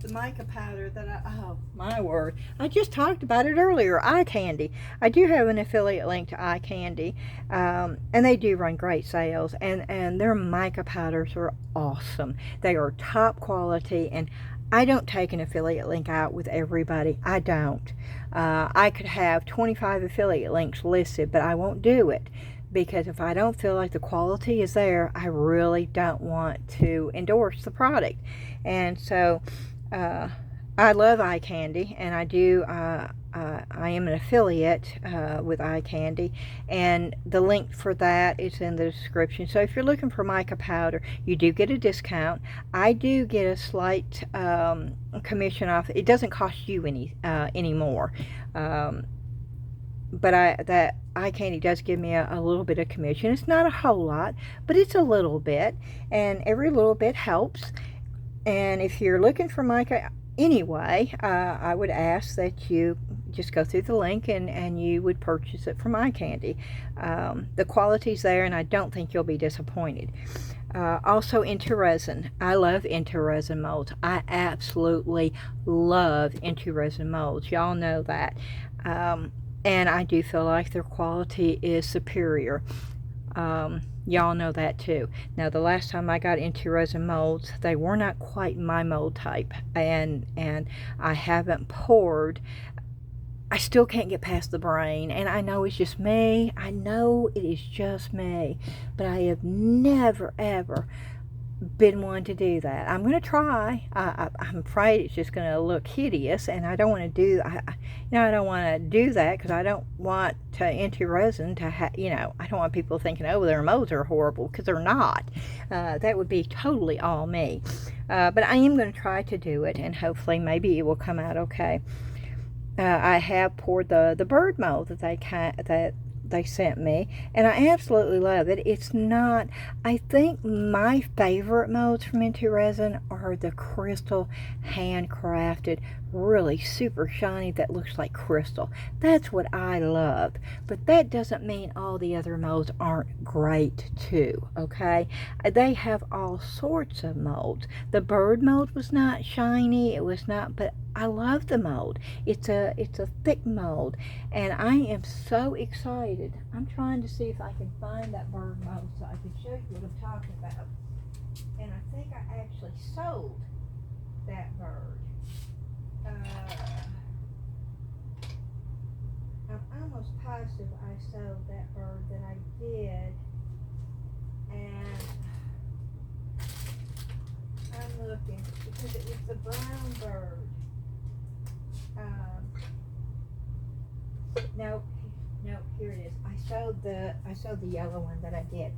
the mica powder that oh my word. I just talked about it earlier. Eye Candy. I do have an affiliate link to Eye Candy, and they do run great sales, and their mica powders are awesome. They are top quality, and I don't take an affiliate link out with everybody. I don't. I could have 25 affiliate links listed, but I won't do it, because if I don't feel like the quality is there, I really don't want to endorse the product. And so I love eye candy, and I do. I am an affiliate with eye candy, and the link for that is in the description. So if you're looking for mica powder, you do get a discount. I do get a slight commission off. It doesn't cost you any more. But that eye candy does give me a little bit of commission. It's not a whole lot, but it's a little bit, and every little bit helps. And if you're looking for mica anyway, I would ask that you just go through the link and you would purchase it from eye candy. The quality's there, and I don't think you'll be disappointed. Also, into resin. I love into resin molds. I absolutely love into resin molds. Y'all know that. And I do feel like their quality is superior. Y'all know that too. Now, the last time I got into resin molds, they were not quite my mold type, and I haven't poured. I still can't get past the brain, and I know it's just me. I know it is just me, but I have never ever been one to do that. I'm going to try. I'm afraid it's just going to look hideous, and I don't want to do. I don't want to do that because I don't want to enter resin to I don't want people thinking, oh, their molds are horrible, because they're not. That would be totally all me. But I am going to try to do it, and hopefully maybe it will come out okay. I have poured the bird mold that they sent me, and I absolutely love it. It's not, I think my favorite molds from Into Resin are the crystal, handcrafted, really super shiny, that looks like crystal. That's what I love. But that doesn't mean all the other molds aren't great too, okay? They have all sorts of molds. The bird mold was not shiny, it was not, but I love the mold. It's a thick mold, and I am so excited. I'm trying to see if I can find that bird mold so I can show you what I'm talking about. And I think I actually sold that bird. I'm almost positive I sold that bird, that I did. And I'm looking because it was the brown bird. No, here it is. I showed the yellow one that I did.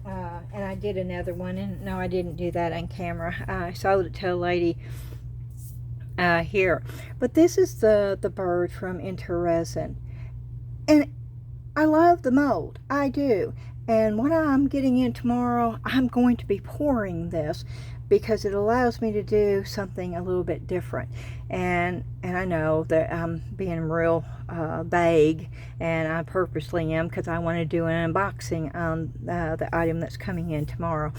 And I did another one, and no, I didn't do that on camera. I sold it to a lady here. But this is the bird from Into Resin. And I love the mold. I do. And what I'm getting in tomorrow, I'm going to be pouring this because it allows me to do something a little bit different. And I know that I'm being real vague, and I purposely am, because I want to do an unboxing on the item that's coming in tomorrow.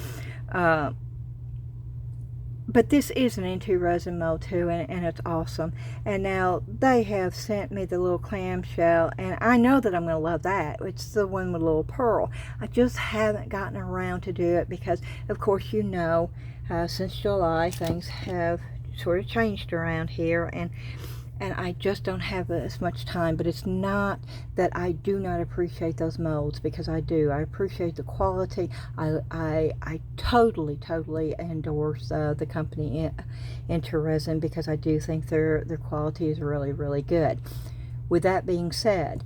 But this is an Into Resin mold too, and it's awesome. And now they have sent me the little clamshell, and I know that I'm going to love that. It's the one with a little pearl. I just haven't gotten around to do it because, of course, since July, things have sort of changed around here, and I just don't have as much time. But it's not that I do not appreciate those molds, because I do. I appreciate the quality. I totally endorse the company Into Resin, because I do think their quality is really, really good. With that being said,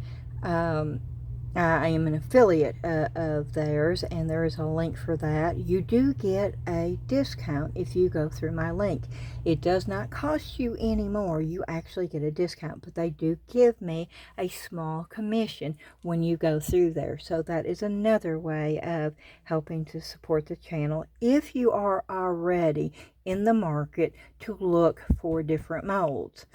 I am an affiliate of theirs, and there is a link for that. You do get a discount if you go through my link. It does not cost you any more. You actually get a discount, but they do give me a small commission when you go through there. So that is another way of helping to support the channel if you are already in the market to look for different molds.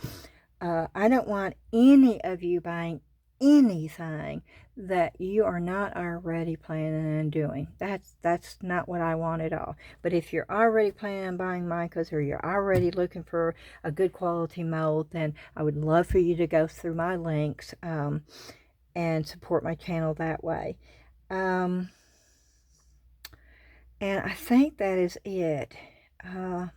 I don't want any of you buying anything that you are not already planning on doing. That's not what I want at all. But if you're already planning on buying micas, or you're already looking for a good quality mold, then I would love for you to go through my links and support my channel that way. And I think that is it. I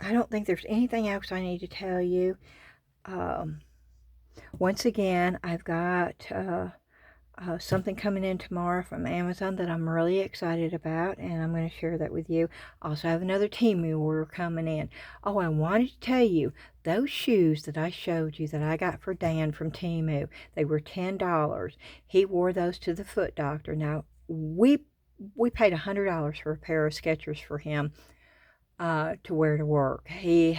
don't think there's anything else I need to tell you. once again, I've got something coming in tomorrow from Amazon that I'm really excited about, and I'm going to share that with you. Also have another TEMU order coming in. Oh, I wanted to tell you, those shoes that I showed you that I got for Dan from TEMU, they were $10. He wore those to the foot doctor. Now, we paid $100 for a pair of Skechers for him to wear to work. He's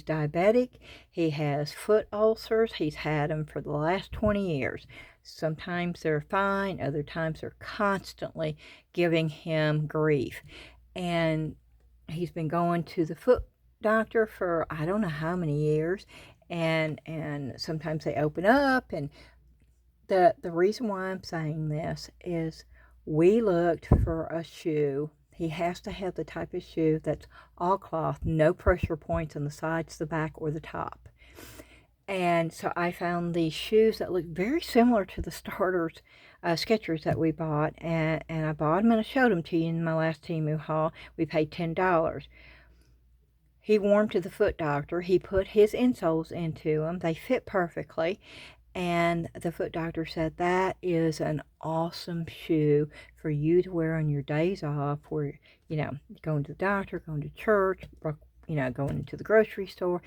diabetic. He has foot ulcers. He's had them for the last 20 years. Sometimes they're fine. Other times they're constantly giving him grief. And he's been going to the foot doctor for I don't know how many years. And sometimes they open up. And the reason why I'm saying this is we looked for a shoe. He has to have the type of shoe that's all cloth, no pressure points on the sides, the back, or the top. And so I found these shoes that look very similar to the starters, Skechers that we bought. And I bought them and I showed them to you in my last TEMU haul. We paid $10. He wore them to the foot doctor. He put his insoles into them. They fit perfectly. And the foot doctor said that is an awesome shoe for you to wear on your days off, where, going to the doctor, going to church, going into the grocery store.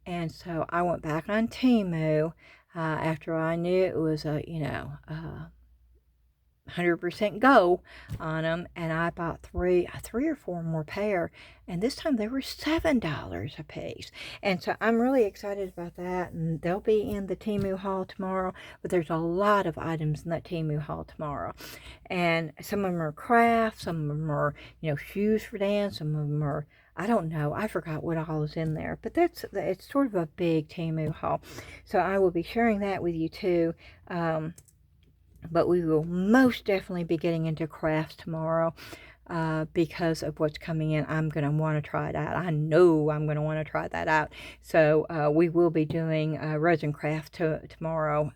And so I went back on TEMU after I knew it was a 100% go on them, and I bought three or four more pair, and this time they were $7 a piece. And so I'm really excited about that, and they'll be in the TEMU haul tomorrow. But there's a lot of items in that TEMU haul tomorrow, and some of them are crafts, some of them are shoes for Dan, some of them are, I don't know, I forgot what all is in there, but it's sort of a big TEMU haul. So I will be sharing that with you too. But we will most definitely be getting into crafts tomorrow because of what's coming in. I'm going to want to try it out. I know I'm going to want to try that out. So we will be doing resin craft tomorrow.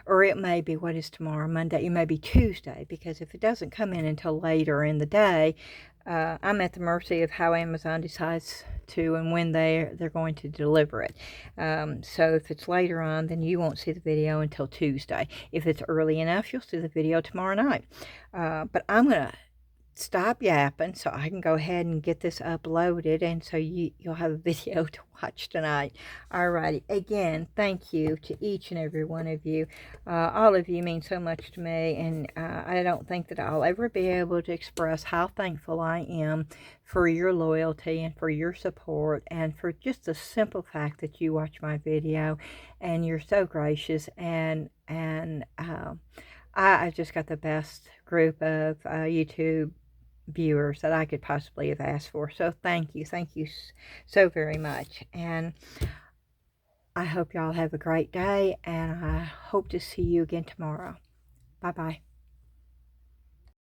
Or it may be, what is tomorrow? Monday. It may be Tuesday, because if it doesn't come in until later in the day, I'm at the mercy of how Amazon decides to and when they're going to deliver it. So if it's later on, then you won't see the video until Tuesday. If it's early enough, you'll see the video tomorrow night. But I'm going to stop yapping so I can go ahead and get this uploaded, and so you'll have a video to watch tonight. Alrighty, again, thank you to each and every one of you. All of you mean so much to me, and I don't think that I'll ever be able to express how thankful I am for your loyalty and for your support, and for just the simple fact that you watch my video and you're so gracious. And I've just got the best group of YouTube viewers that I could possibly have asked for. So thank you so very much, and I hope y'all have a great day, and I hope to see you again tomorrow. Bye bye.